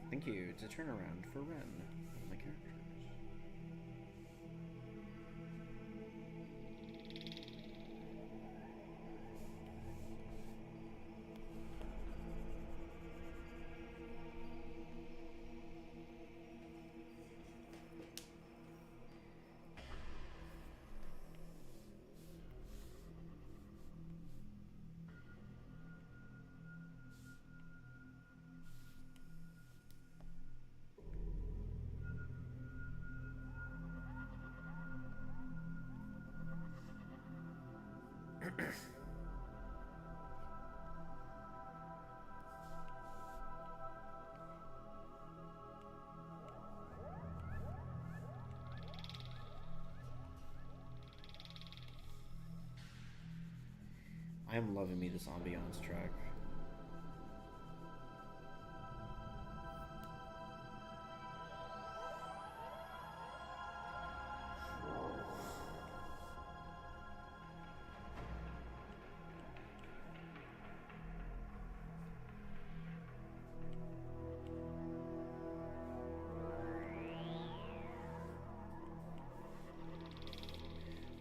Thank you. It's a turnaround for Ren, one of my characters. I am loving me this ambiance track.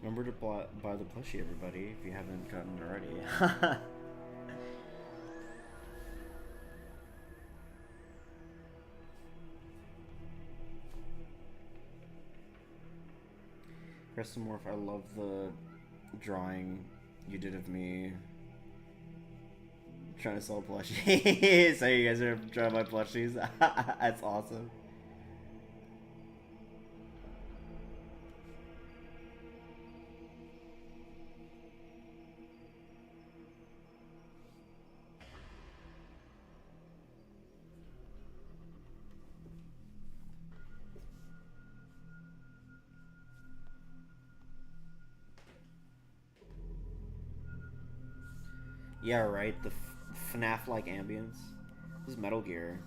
Remember to buy the plushie, everybody, if you haven't gotten it already. Kristen Morph, I love the drawing you did of me trying to sell plushies. So you guys are trying my plushies? That's awesome. Yeah, right. The FNAF-like ambience. This is Metal Gear.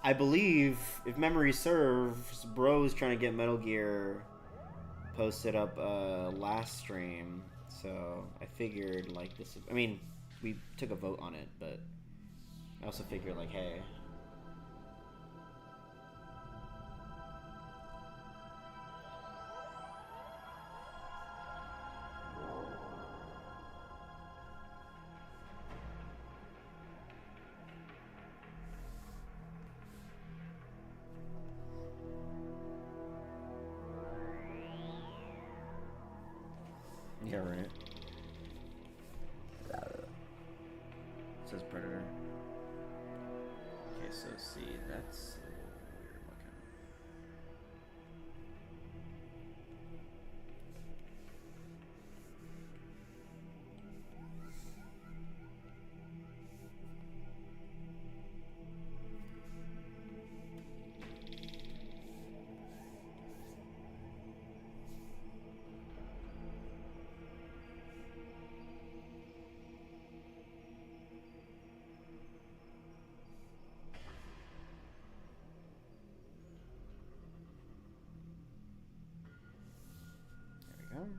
I believe, if memory serves, Bro's trying to get Metal Gear posted up last stream. So I figured like this. I mean, we took a vote on it, but I also figured like, hey. Yeah, right. Says Predator. Okay, so see, that's a little weird looking. There we go.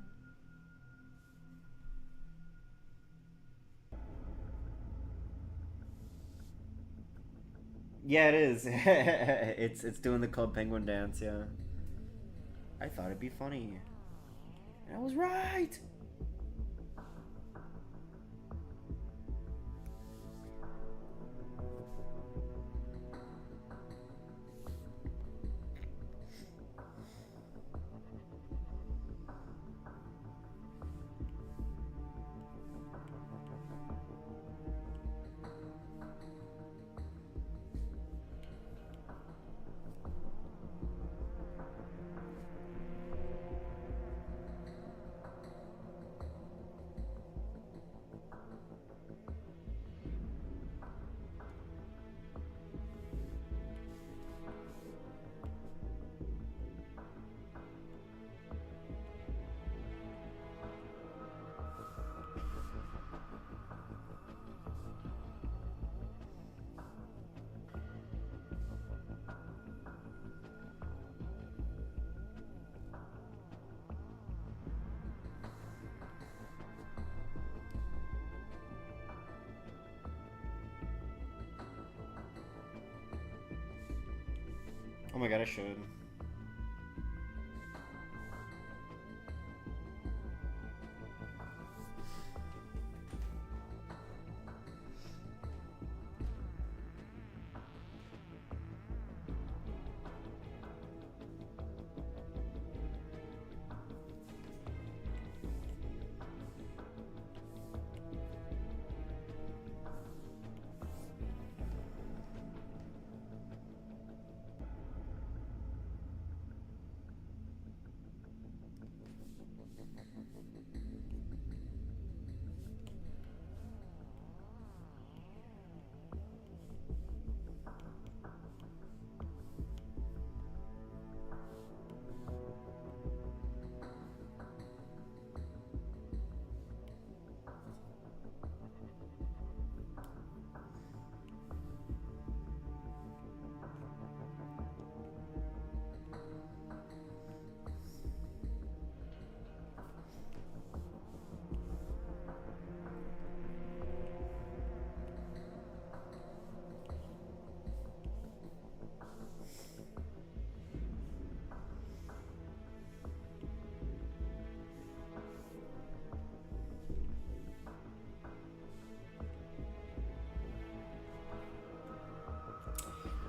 Yeah, it is. It's doing the Club Penguin dance, yeah. I thought it'd be funny. And I was right! Oh my god, I should.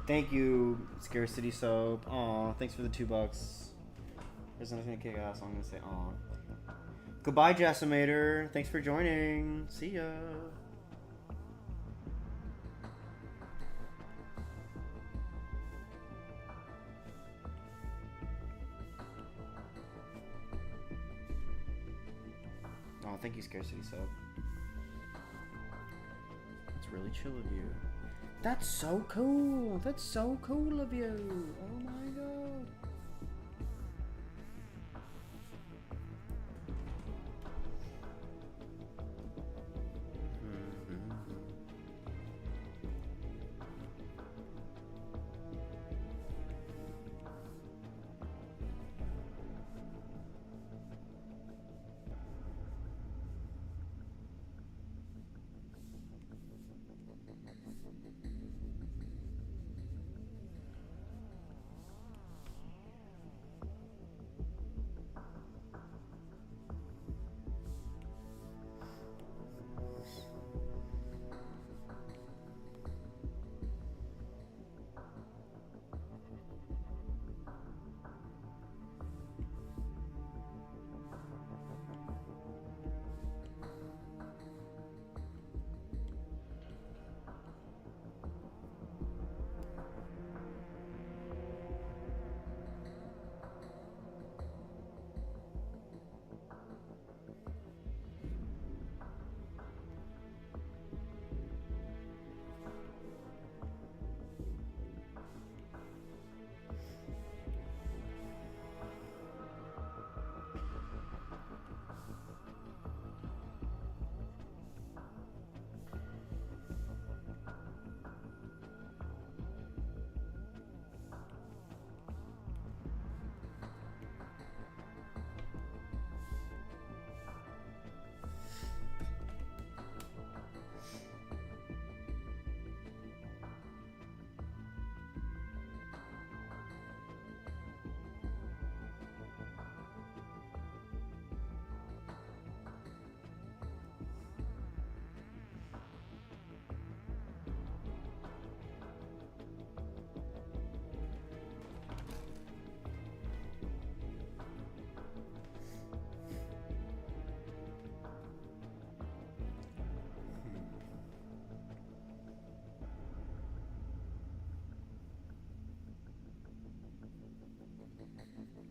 Thank you, Scarcity Soap. Aw, thanks for the $2. There's nothing to kick ass, so I'm gonna say aw. Goodbye, Jassimator. Thanks for joining. See ya. Oh, thank you, Scarcity Soap. That's really chill of you. That's so cool. That's so cool of you. Oh my god.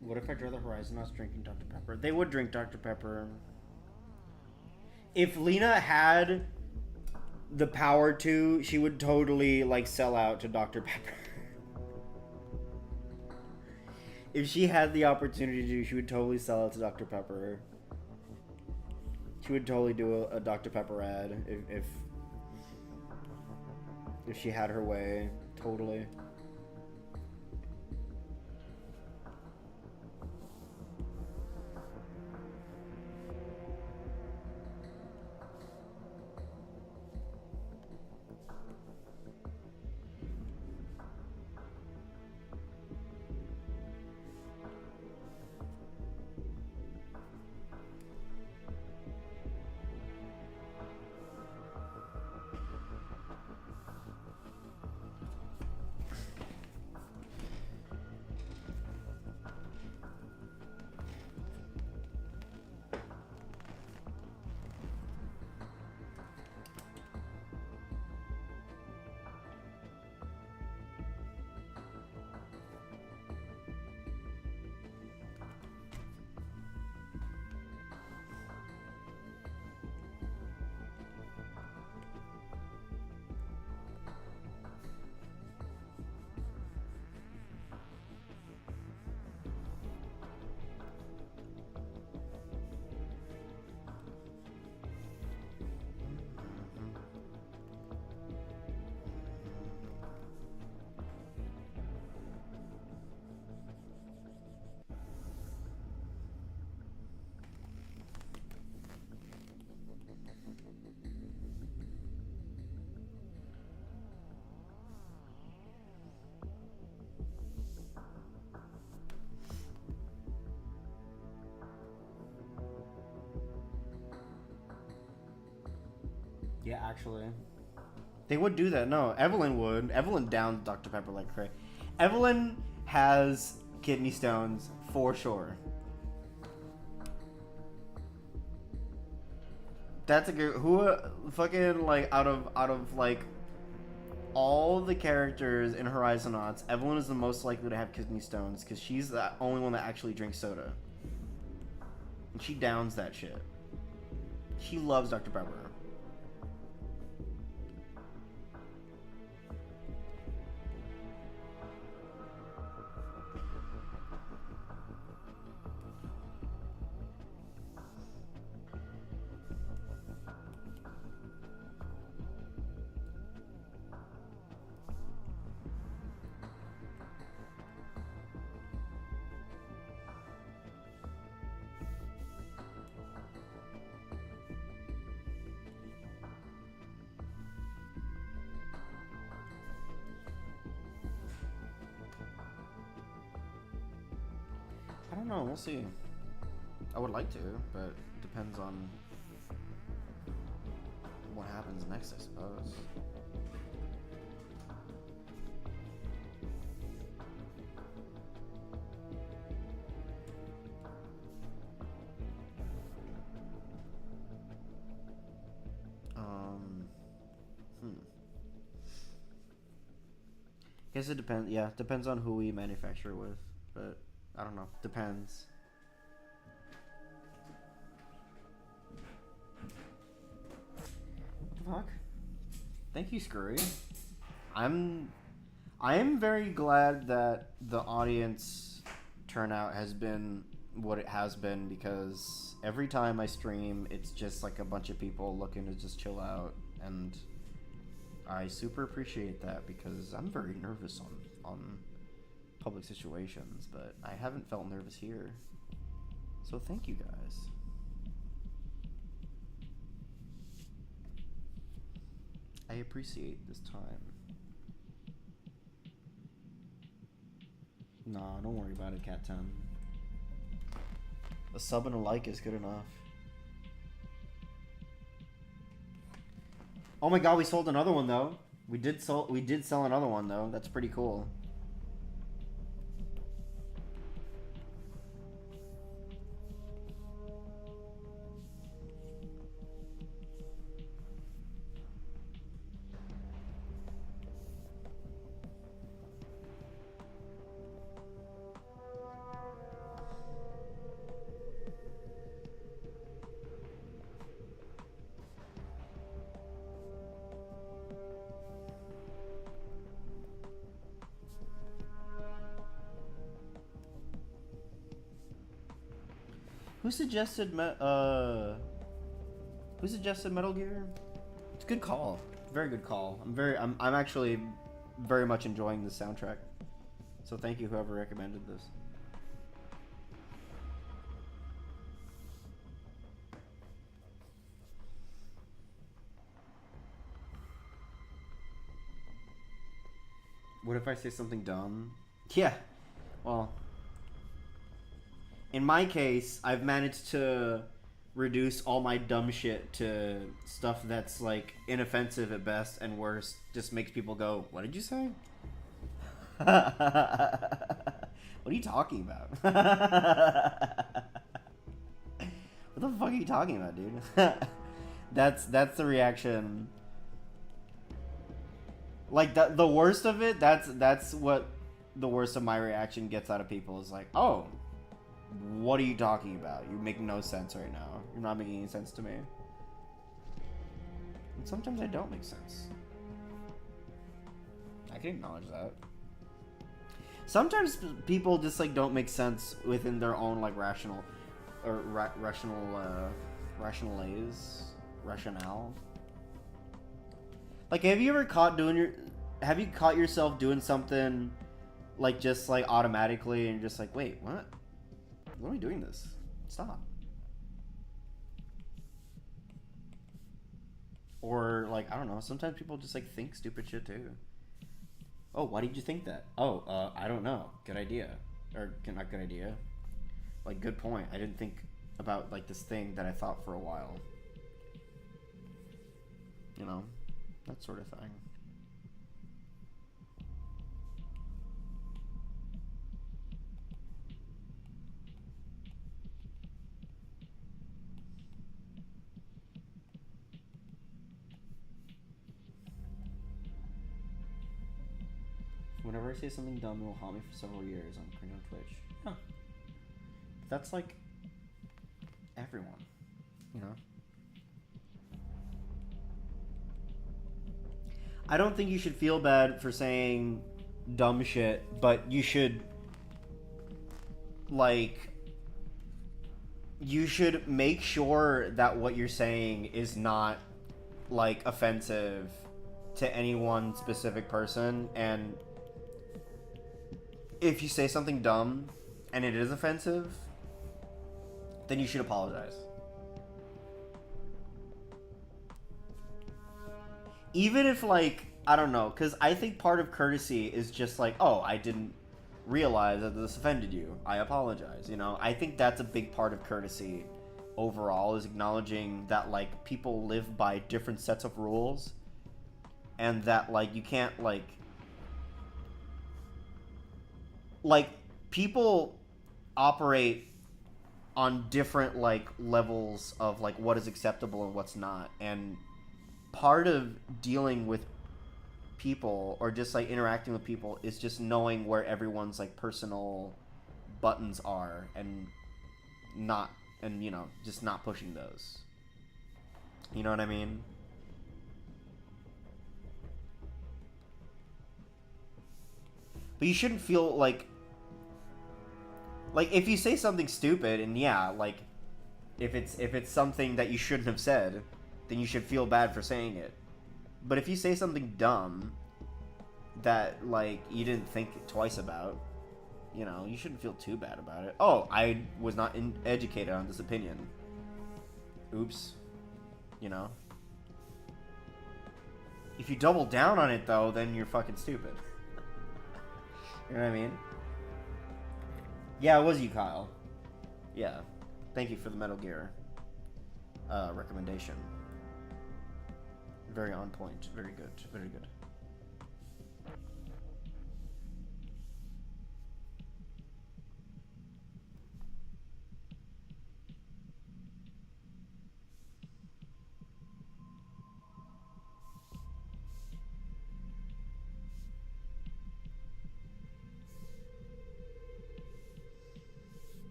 What if I draw the Horizonauts drinking Dr. Pepper? They would drink Dr. Pepper. If Lena had the power to, she would totally like sell out to Dr. Pepper. If she had the opportunity to, she would totally sell out to Dr. Pepper. She would totally do a Dr. Pepper ad if she had her way. Totally. Yeah, actually. They would do that. No, Evelyn would. Evelyn downs Dr. Pepper like crazy. Evelyn has kidney stones for sure. That's a good. Who fucking like out of like all the characters in Horizonauts, Evelyn is the most likely to have kidney stones because she's the only one that actually drinks soda. And she downs that shit. She loves Dr. Pepper. I don't know, we'll see. I would like to, but it depends on what happens next, I suppose. Guess it depends. Yeah, depends on who we manufacture with, but I don't know. Depends. What the fuck? Thank you, Scurry. I am very glad that the audience turnout has been what it has been, because every time I stream, it's just like a bunch of people looking to just chill out, and I super appreciate that because I'm very nervous on public situations, but I haven't felt nervous here. So thank you guys. I appreciate this time. Nah, don't worry about it, Cat 10. A sub and a like is good enough. Oh my god, we sold another one though. We did sell another one though. That's pretty cool. Who suggested Metal Gear? It's a good call. Very good call. I'm actually very much enjoying the soundtrack. So thank you whoever recommended this. What if I say something dumb? Yeah. Well, in my case, I've managed to reduce all my dumb shit to stuff that's like inoffensive at best and worst. Just makes people go, "What did you say?" What are you talking about? What the fuck are you talking about, dude? That's the reaction. Like the worst of it. That's what the worst of my reaction gets out of people is like, "Oh, what are you talking about? You make no sense right now. You're not making any sense to me." And sometimes I don't make sense. I can acknowledge that. Sometimes people just like don't make sense within their own like rationale. Like, have you caught yourself doing something like just like automatically and you're just like, wait, what? Why are we doing this? Stop. Or like, I don't know, sometimes people just like think stupid shit too. Oh, why did you think that? Oh, I don't know. Good idea. Or not good idea. Like, good point. I didn't think about like this thing that I thought for a while. You know? that sort of thing. Whenever I say something dumb, it will haunt me for several years. I'm cringe on Twitch. Huh. But that's like everyone, you know? I don't think you should feel bad for saying dumb shit, but you should, like, you should make sure that what you're saying is not, like, offensive to any one specific person, and if you say something dumb and it is offensive, then you should apologize. Even if, like, I don't know, because I think part of courtesy is just like, oh, I didn't realize that this offended you. I apologize, you know? I think that's a big part of courtesy overall, is acknowledging that, like, people live by different sets of rules, and that, like, you can't, like, people operate on different, like, levels of, like, what is acceptable and what's not, and part of dealing with people or just, like, interacting with people is just knowing where everyone's, like, personal buttons are, and not, and, you know, just not pushing those. You know what I mean? But you shouldn't feel like if you say something stupid, and yeah, like, if it's something that you shouldn't have said, then you should feel bad for saying it. But if you say something dumb that, like, you didn't think twice about, you know, you shouldn't feel too bad about it. Oh, I was not educated on this opinion. Oops. You know? If you double down on it, though, then you're fucking stupid. You know what I mean? Yeah, it was you, Kyle. Yeah. Thank you for the Metal Gear recommendation. Very on point. Very good. Very good.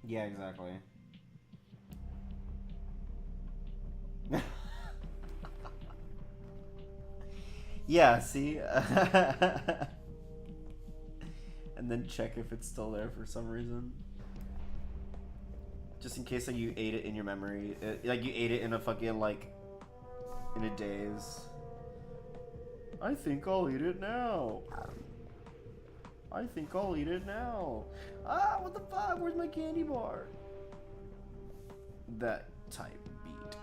Yeah, exactly. Yeah, see? And then check if it's still there for some reason. Just in case, like, you ate it in your memory. Like, you ate it in a fucking, like, in a daze. I think I'll eat it now. I think I'll eat it now. Ah, what the fuck? Where's my candy bar? That type beat.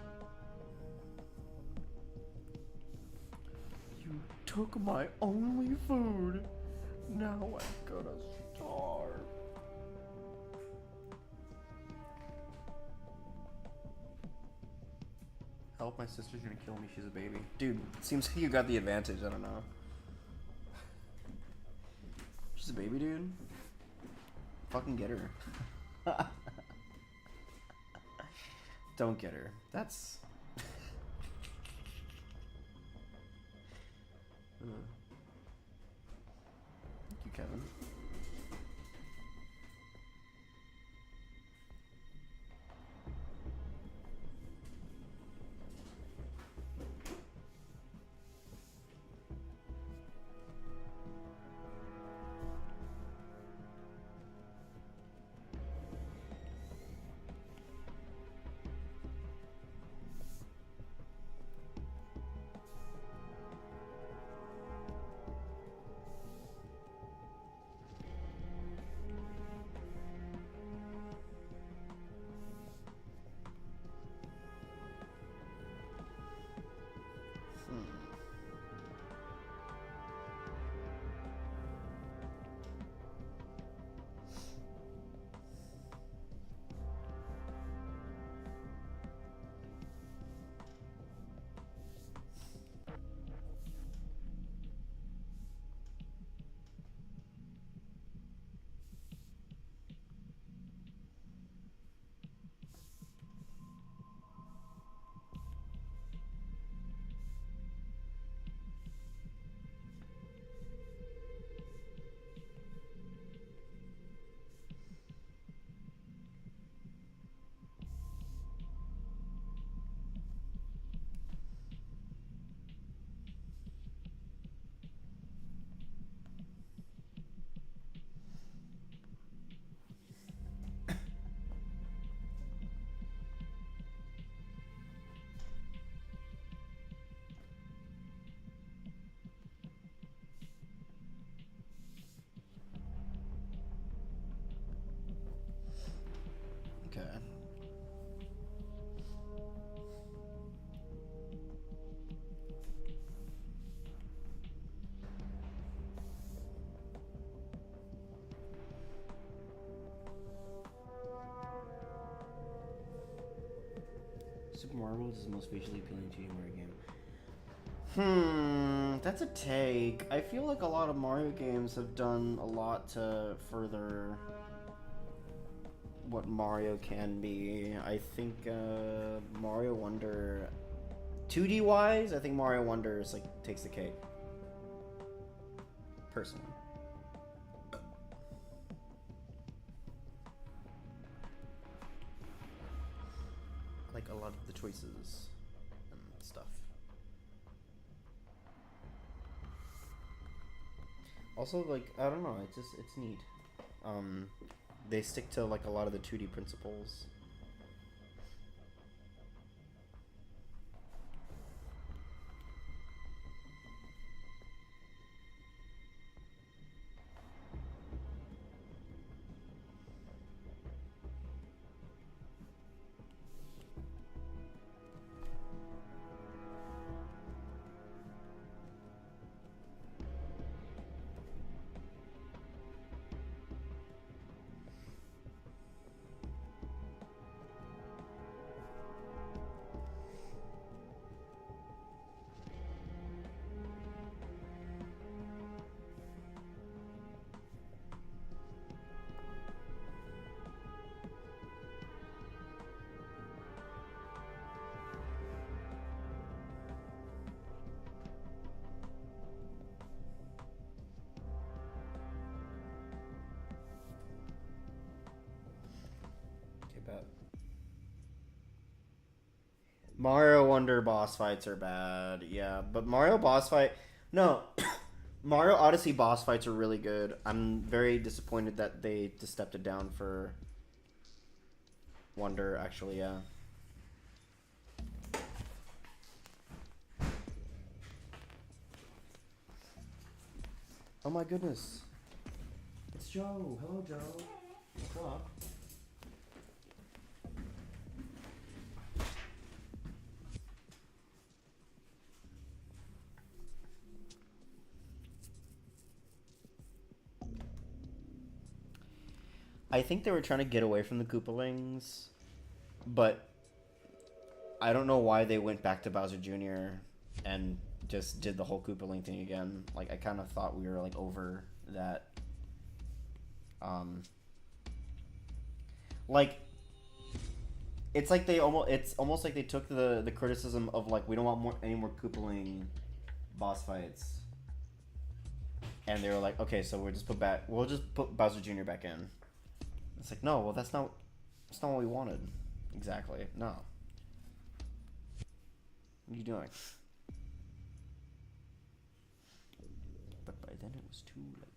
You took my only food. Now I'm gonna starve. Help, my sister's gonna kill me. She's a baby. Dude, seems like you got the advantage. I don't know. She's a baby, dude. Fucking get her. Don't get her. That's... Thank you, Kevin. Okay. Super Mario World is the most visually appealing 2D Mario game. That's a take. I feel like a lot of Mario games have done a lot to further what Mario can be. I think Mario Wonder, 2D wise, I think Mario Wonder is like takes the cake. Personally. Like a lot of the choices and stuff. Also, like, I don't know, it's neat. They stick to like a lot of the 2D principles. Mario Wonder boss fights are bad, yeah. But Mario boss fight, no, Mario Odyssey boss fights are really good. I'm very disappointed that they just stepped it down for Wonder. Actually, yeah. Oh my goodness, it's Joe. Hello, Joe. What's up? I think they were trying to get away from the Koopalings, but I don't know why they went back to Bowser Jr. and just did the whole Koopaling thing again. Like, I kind of thought we were like over that. Like, it's like it's almost like they took the criticism of like, we don't want any more Koopaling boss fights, and they were like, okay, so we'll just put Bowser Jr. back in. It's like, no, well, that's not what we wanted. Exactly. No. What are you doing? But by then it was too late.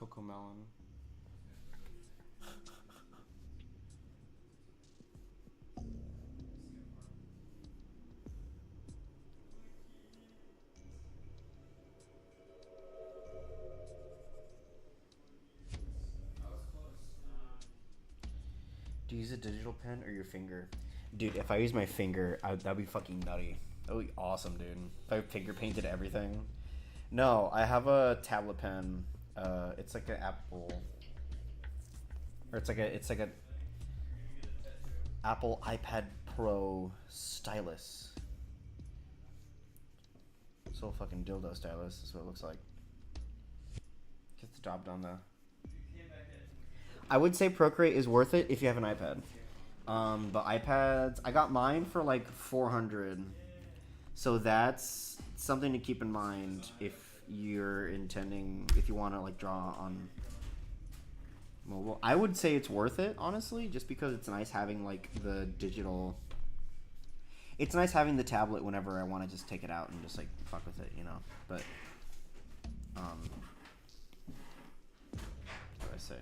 Cocoa melon. Do you use a digital pen or your finger? Dude, if I use my finger, that'd be fucking nutty. That would be awesome, dude. If I finger painted everything. No, I have a tablet pen. It's like an Apple, or it's like a Apple iPad Pro stylus. So fucking dildo stylus is what it looks like. Gets the job done though. I would say Procreate is worth it if you have an iPad. But iPads, I got mine for like $400. So that's something to keep in mind if you're intending, if you want to like draw on mobile. I would say it's worth it, honestly, just because it's nice having like the digital. It's nice having the tablet whenever I want to just take it out and just like fuck with it, you know. But what do I say?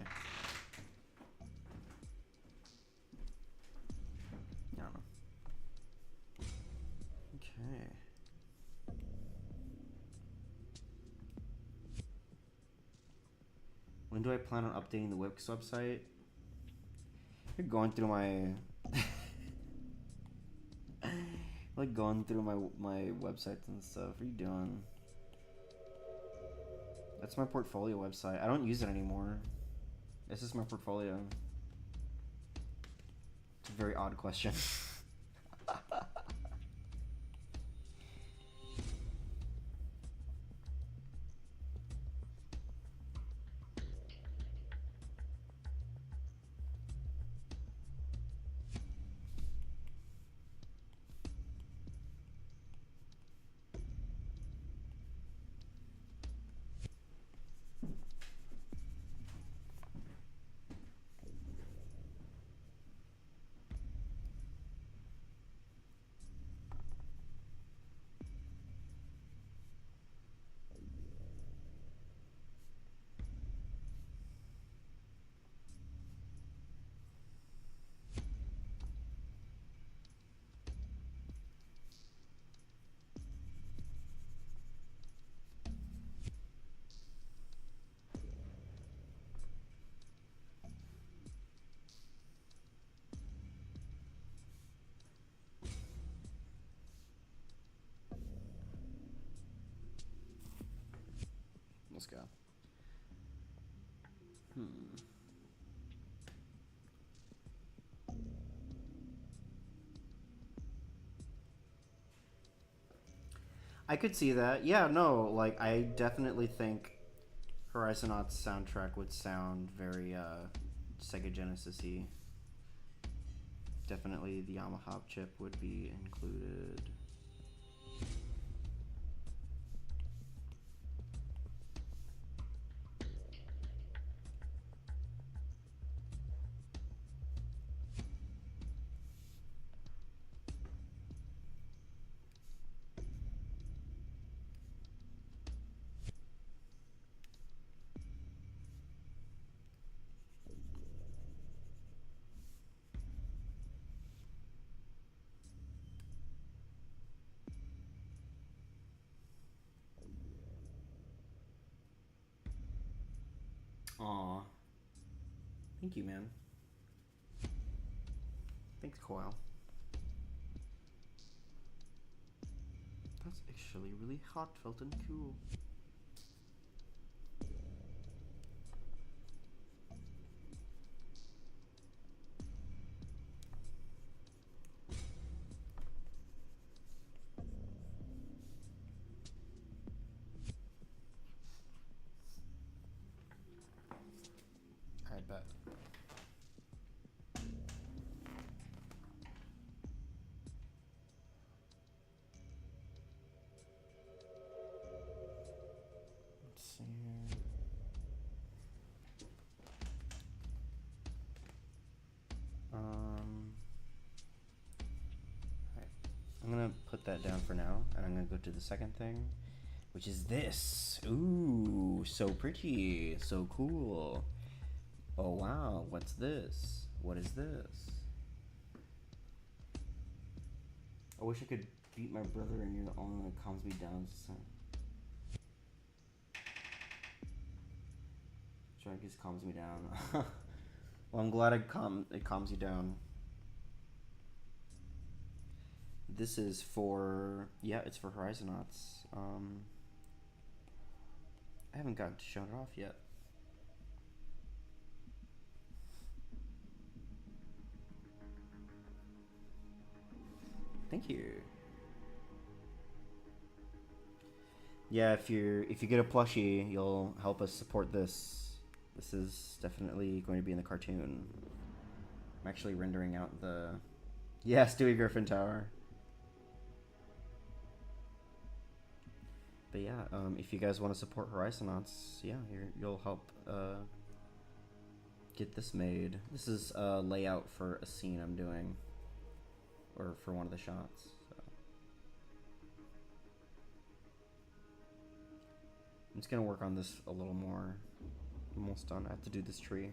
I don't know. Okay. When do I plan on updating the LINKZ website? You're going through my like going through my websites and stuff. What are you doing? That's my portfolio website. I don't use it anymore. This is my portfolio. It's a very odd question. Let's go. I could see that. Yeah, no, like I definitely think Horizonauts soundtrack would sound very Sega Genesis-y. Definitely the Yamaha chip would be included. Aw. Thank you, man. Thanks, Coil. That's actually really heartfelt and cool. I bet. Let's see here. Alright. I'm gonna put that down for now, and I'm gonna go to the second thing, which is this. Ooh, so pretty, so cool. Oh wow, what's this? What is this? I wish I could beat my brother and you're the only one that calms me down. Sure, I guess calms me down. Well, I'm glad it calms you down. This is for, yeah, it's for Horizonauts. I haven't gotten to show it off yet. Thank you. Yeah, if you get a plushie, you'll help us support this. This is definitely going to be in the cartoon. I'm actually rendering out the, yeah, Stewie Griffin Tower. But yeah, if you guys want to support Horizonauts, yeah, you'll help get this made. This is a layout for a scene I'm doing, or for one of the shots. So I'm just gonna work on this a little more. Almost done. I have to do this tree.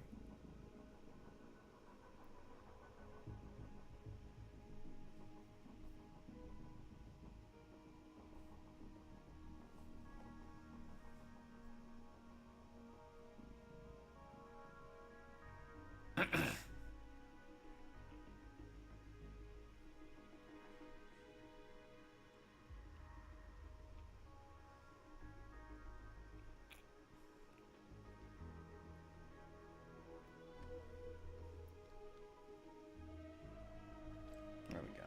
There we go.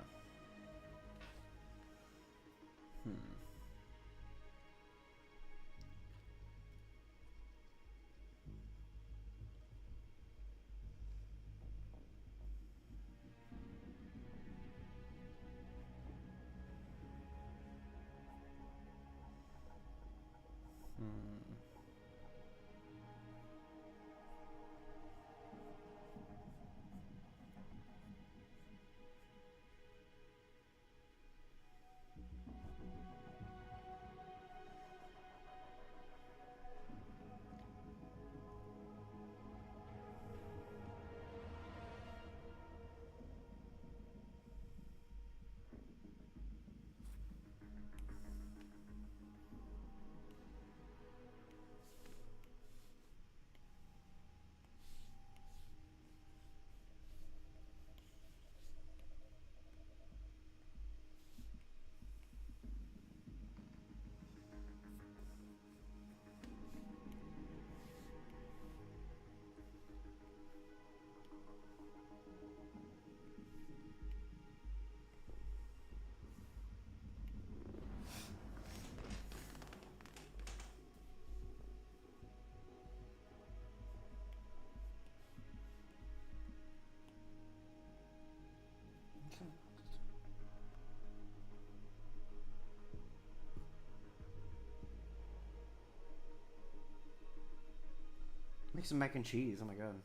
Make some mac and cheese. Oh my god.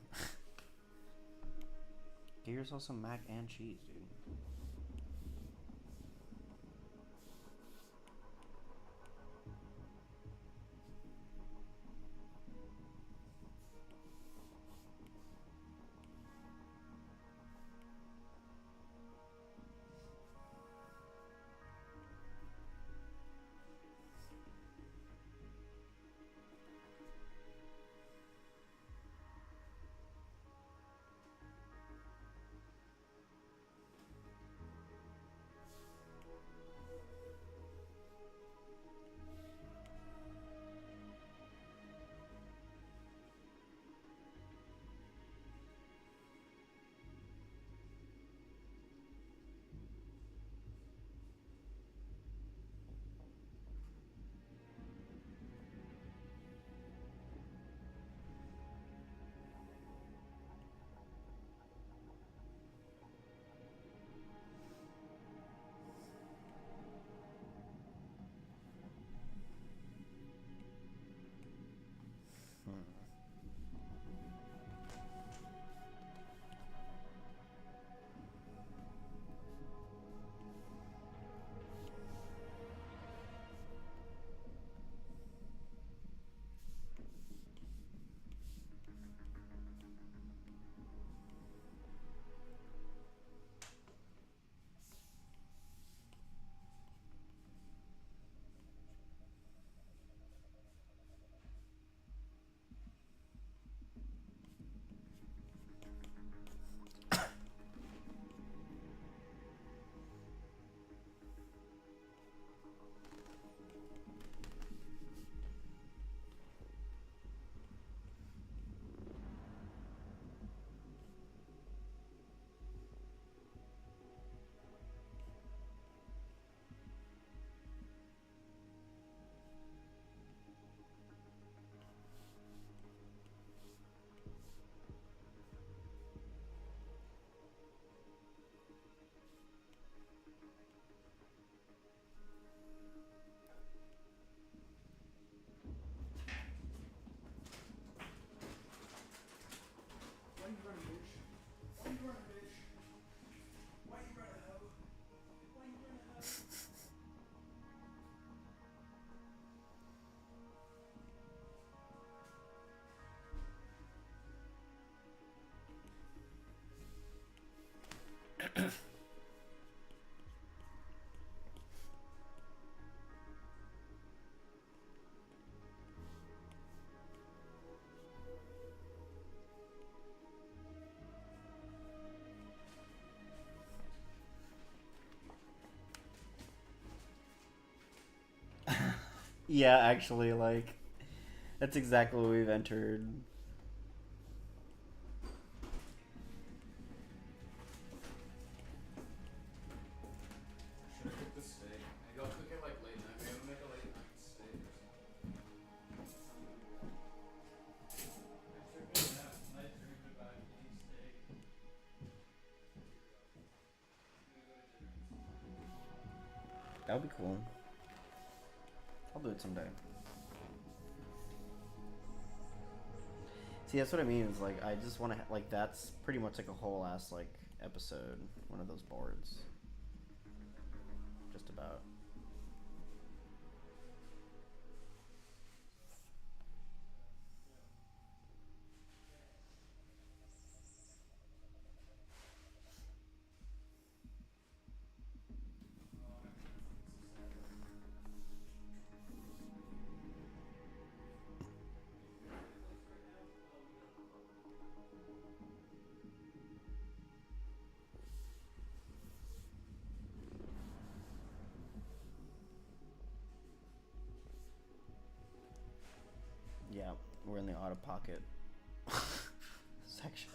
Get yourself some mac and cheese, dude. Yeah, actually, like, that's exactly what we've entered. Should cook the steak. Maybe I'll cook it like late night. Maybe I'll make a late night steak or something. Actually, maybe not. Tonight dreaming about eating steak. I'm gonna go to dinner and stuff. That would be cool. I'll do it someday. See, that's what I mean. Is like I just want to like that's pretty much like a whole ass like episode, one of those boards. Just about. Yeah, we're in the out of pocket section.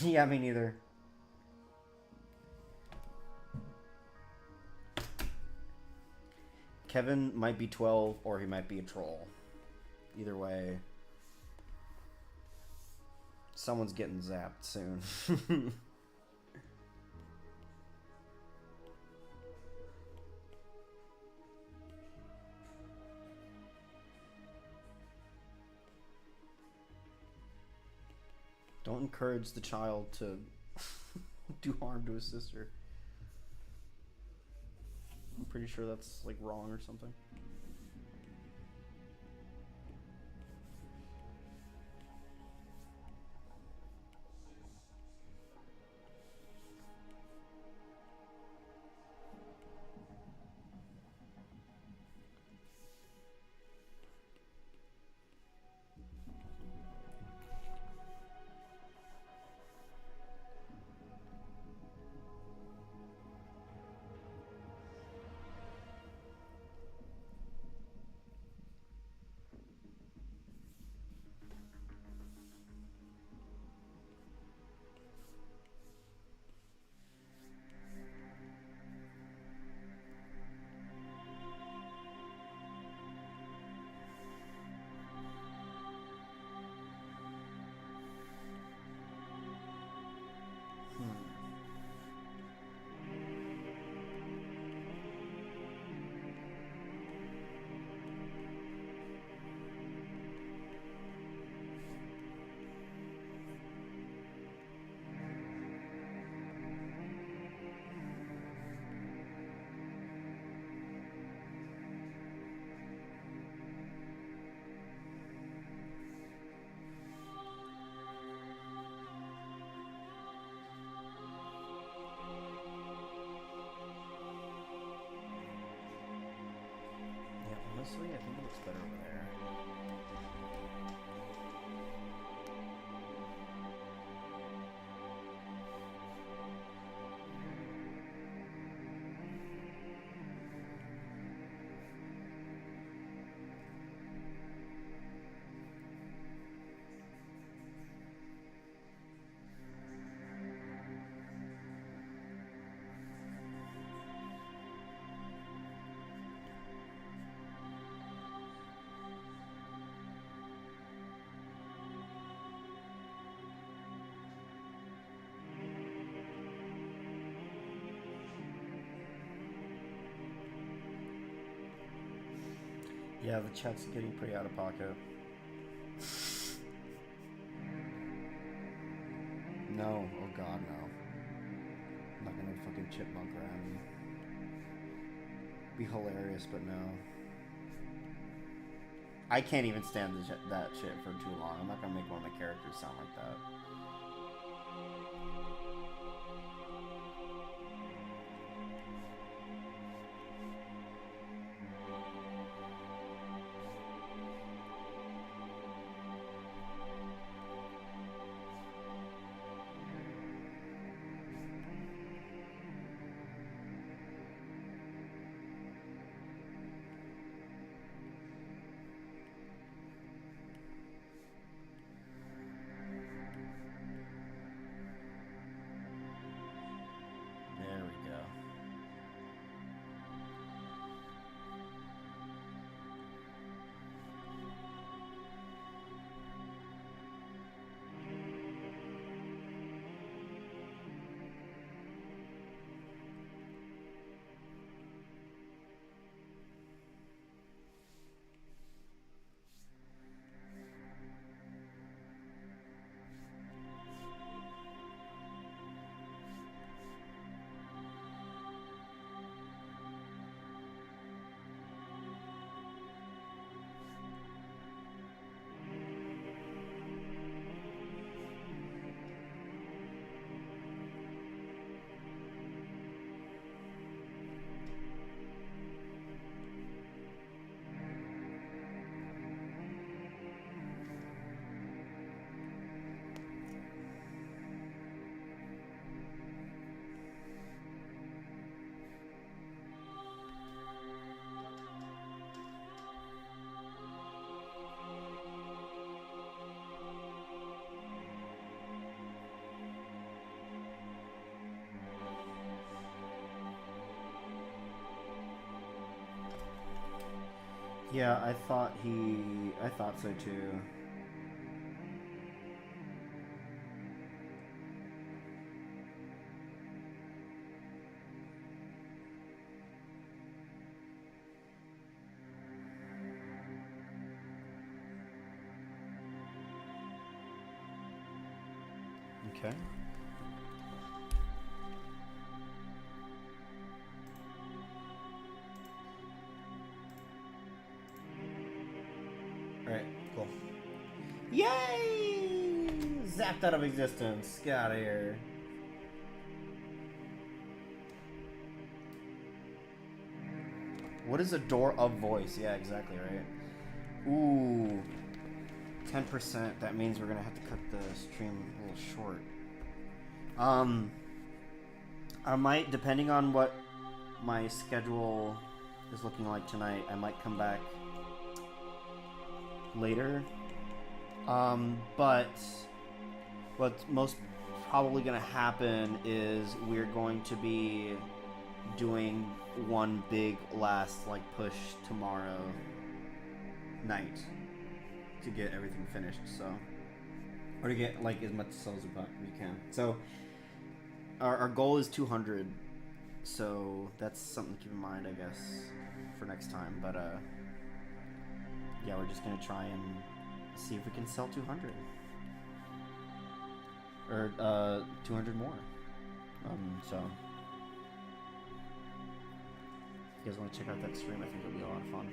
Yeah, me neither. Kevin might be 12 or he might be a troll. Either way, someone's getting zapped soon. Don't encourage the child to do harm to his sister. I'm pretty sure that's like wrong or something. Honestly, I think it looks better over there. Yeah, the chat's getting pretty out of pocket. No, oh god, no. I'm not gonna fucking chipmunk around. Be hilarious, but no. I can't even stand that shit for too long. I'm not gonna make one of my characters sound like that. There we go. Yeah, I thought so too. Okay. Alright, cool. Yay! Zapped out of existence. Get out of here. What is a door of voice? Yeah, exactly, right? Ooh. 10%. That means we're gonna have to cut the stream a little short. I might, depending on what my schedule is looking like tonight, I might come back later. But what's most probably gonna happen is we're going to be doing one big last like push tomorrow night to get everything finished, so, or to get like as much sales as we can. So our goal is 200, so that's something to keep in mind, I guess, for next time. But yeah, we're just gonna try and see if we can sell 200 or 200 more. So if you guys want to check out that stream, I think it'll be a lot of fun.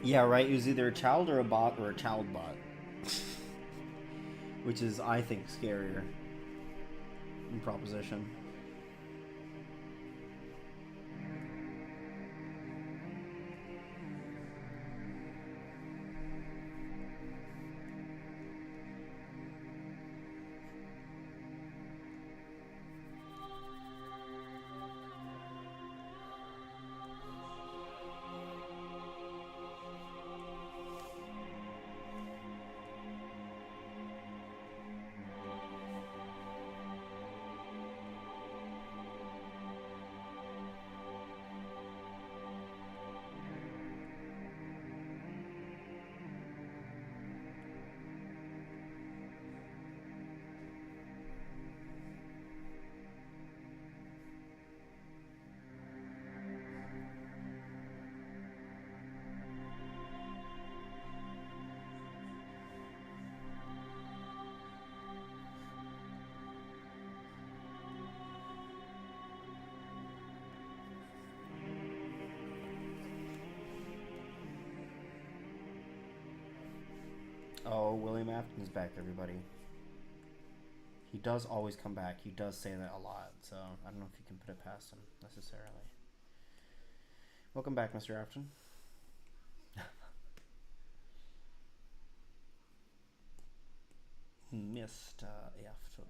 Yeah, right. It was either a child or a bot or a child bot. Which is, I think, scarier in proposition. Oh, William Afton's back, everybody. He does always come back. He does say that a lot, so I don't know if you can put it past him, necessarily. Welcome back, Mr. Afton. Mr. Afton.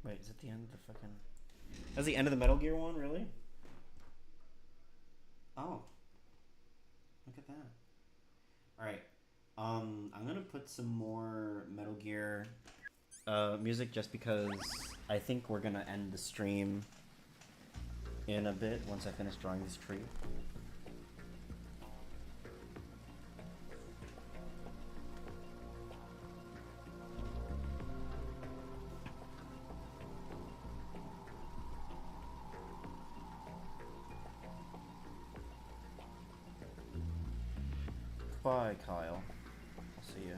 Wait, is it the end of the fucking... That's the end of the Metal Gear one, really? Oh. Look at that. Alright. I'm gonna put some more Metal Gear music just because I think we're gonna end the stream in a bit once I finish drawing this tree. Bye, Kyle. I'll see you.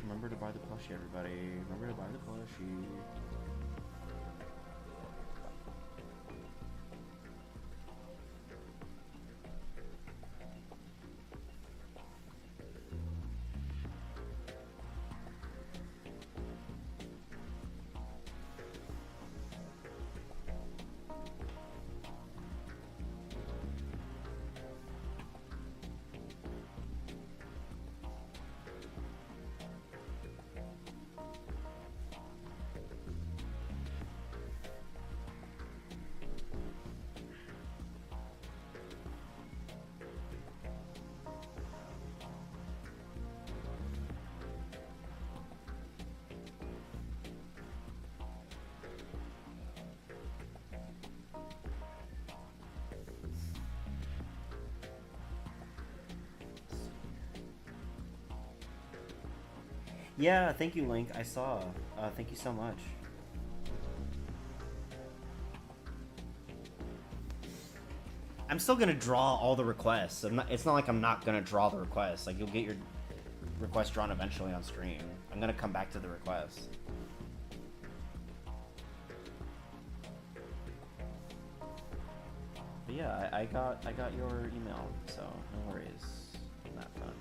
Remember to buy the plushie, everybody. Remember to buy the plushie. Yeah, thank you, Link. I saw. Thank you so much. I'm still gonna draw all the requests. It's not like I'm not gonna draw the requests. Like, you'll get your request drawn eventually on stream. I'm gonna come back to the requests. But yeah, I got your email, so no worries on that front.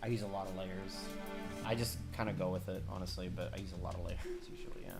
I use a lot of layers. I just kind of go with it, honestly, but I use a lot of layers usually, yeah.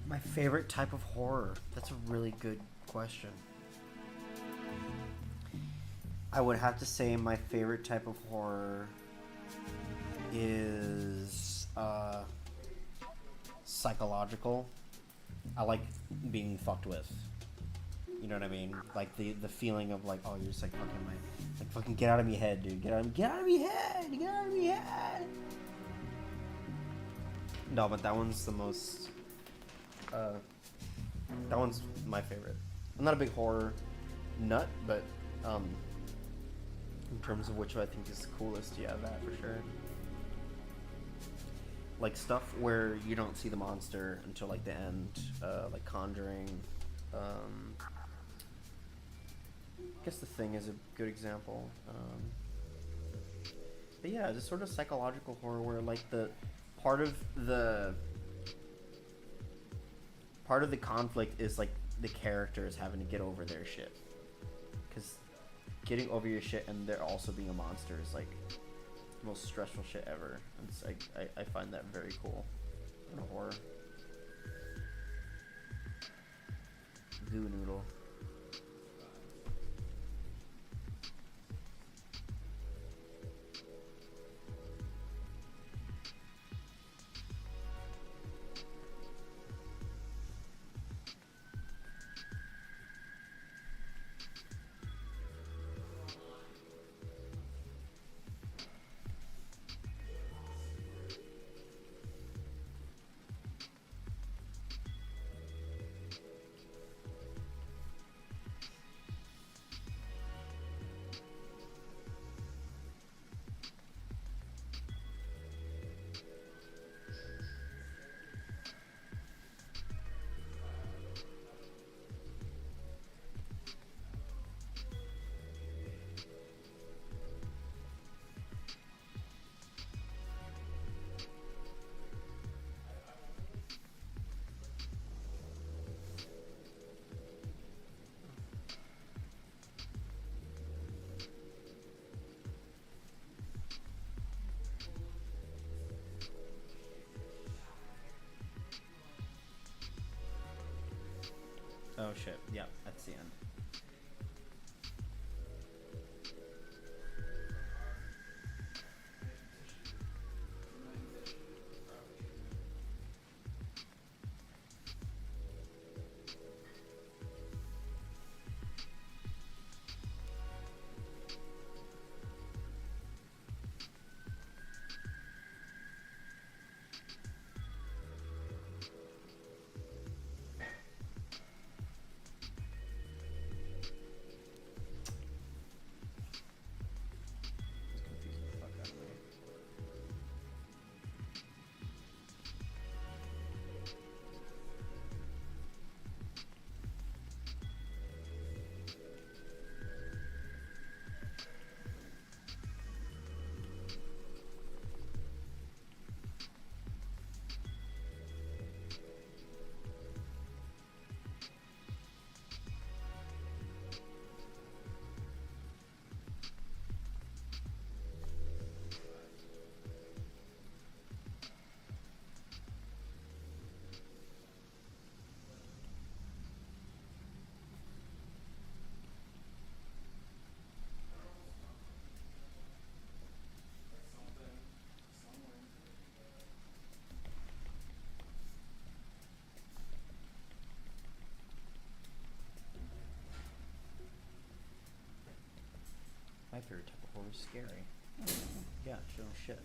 My favorite type of horror? That's a really good question. I would have to say my favorite type of horror is psychological. I like being fucked with. You know what I mean? Like the feeling of like, oh, you're just like fucking get out of me head, dude. Get out of me head. Get out of me head. No, but that one's the most. That one's my favorite. I'm not a big horror nut, but in terms of which I think is the coolest, yeah, that for sure. Like stuff where you don't see the monster until like the end, like Conjuring. I guess The Thing is a good example. But yeah, just sort of psychological horror where like the part of the conflict is like the characters having to get over their shit, because getting over your shit and there also being a monster is like the most stressful shit ever. And it's like I find that very cool in horror. Goo noodle. shit. Yep, that's the end. My favorite type of horror is scary. Yeah, no shit.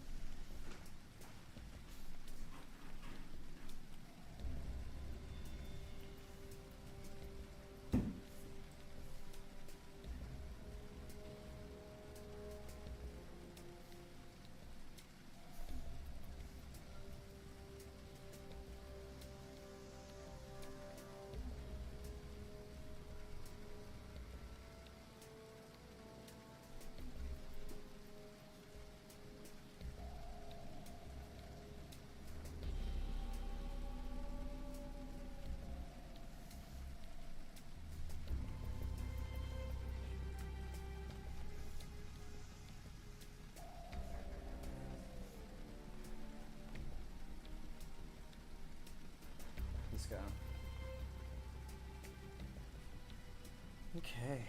Let's go. Okay.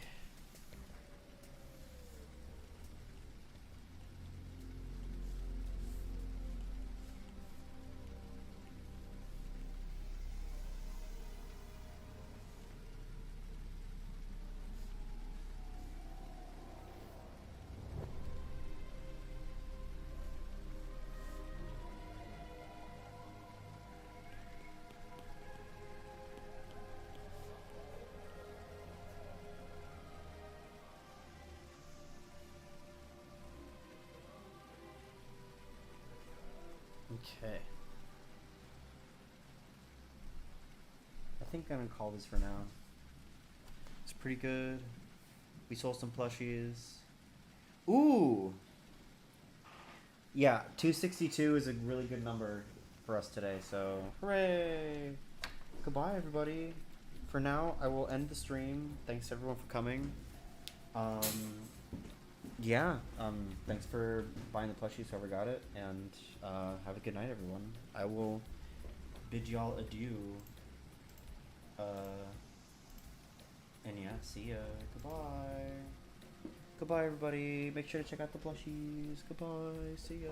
Okay. I think I'm gonna call this for now. It's pretty good. We sold some plushies. Ooh! Yeah, 262 is a really good number for us today, so hooray! Goodbye, everybody. For now, I will end the stream. Thanks everyone for coming. Yeah, thanks for buying the plushies, whoever got it, and have a good night, everyone. I will bid y'all adieu. And yeah, see ya. Goodbye. Goodbye, everybody. Make sure to check out the plushies. Goodbye. See ya.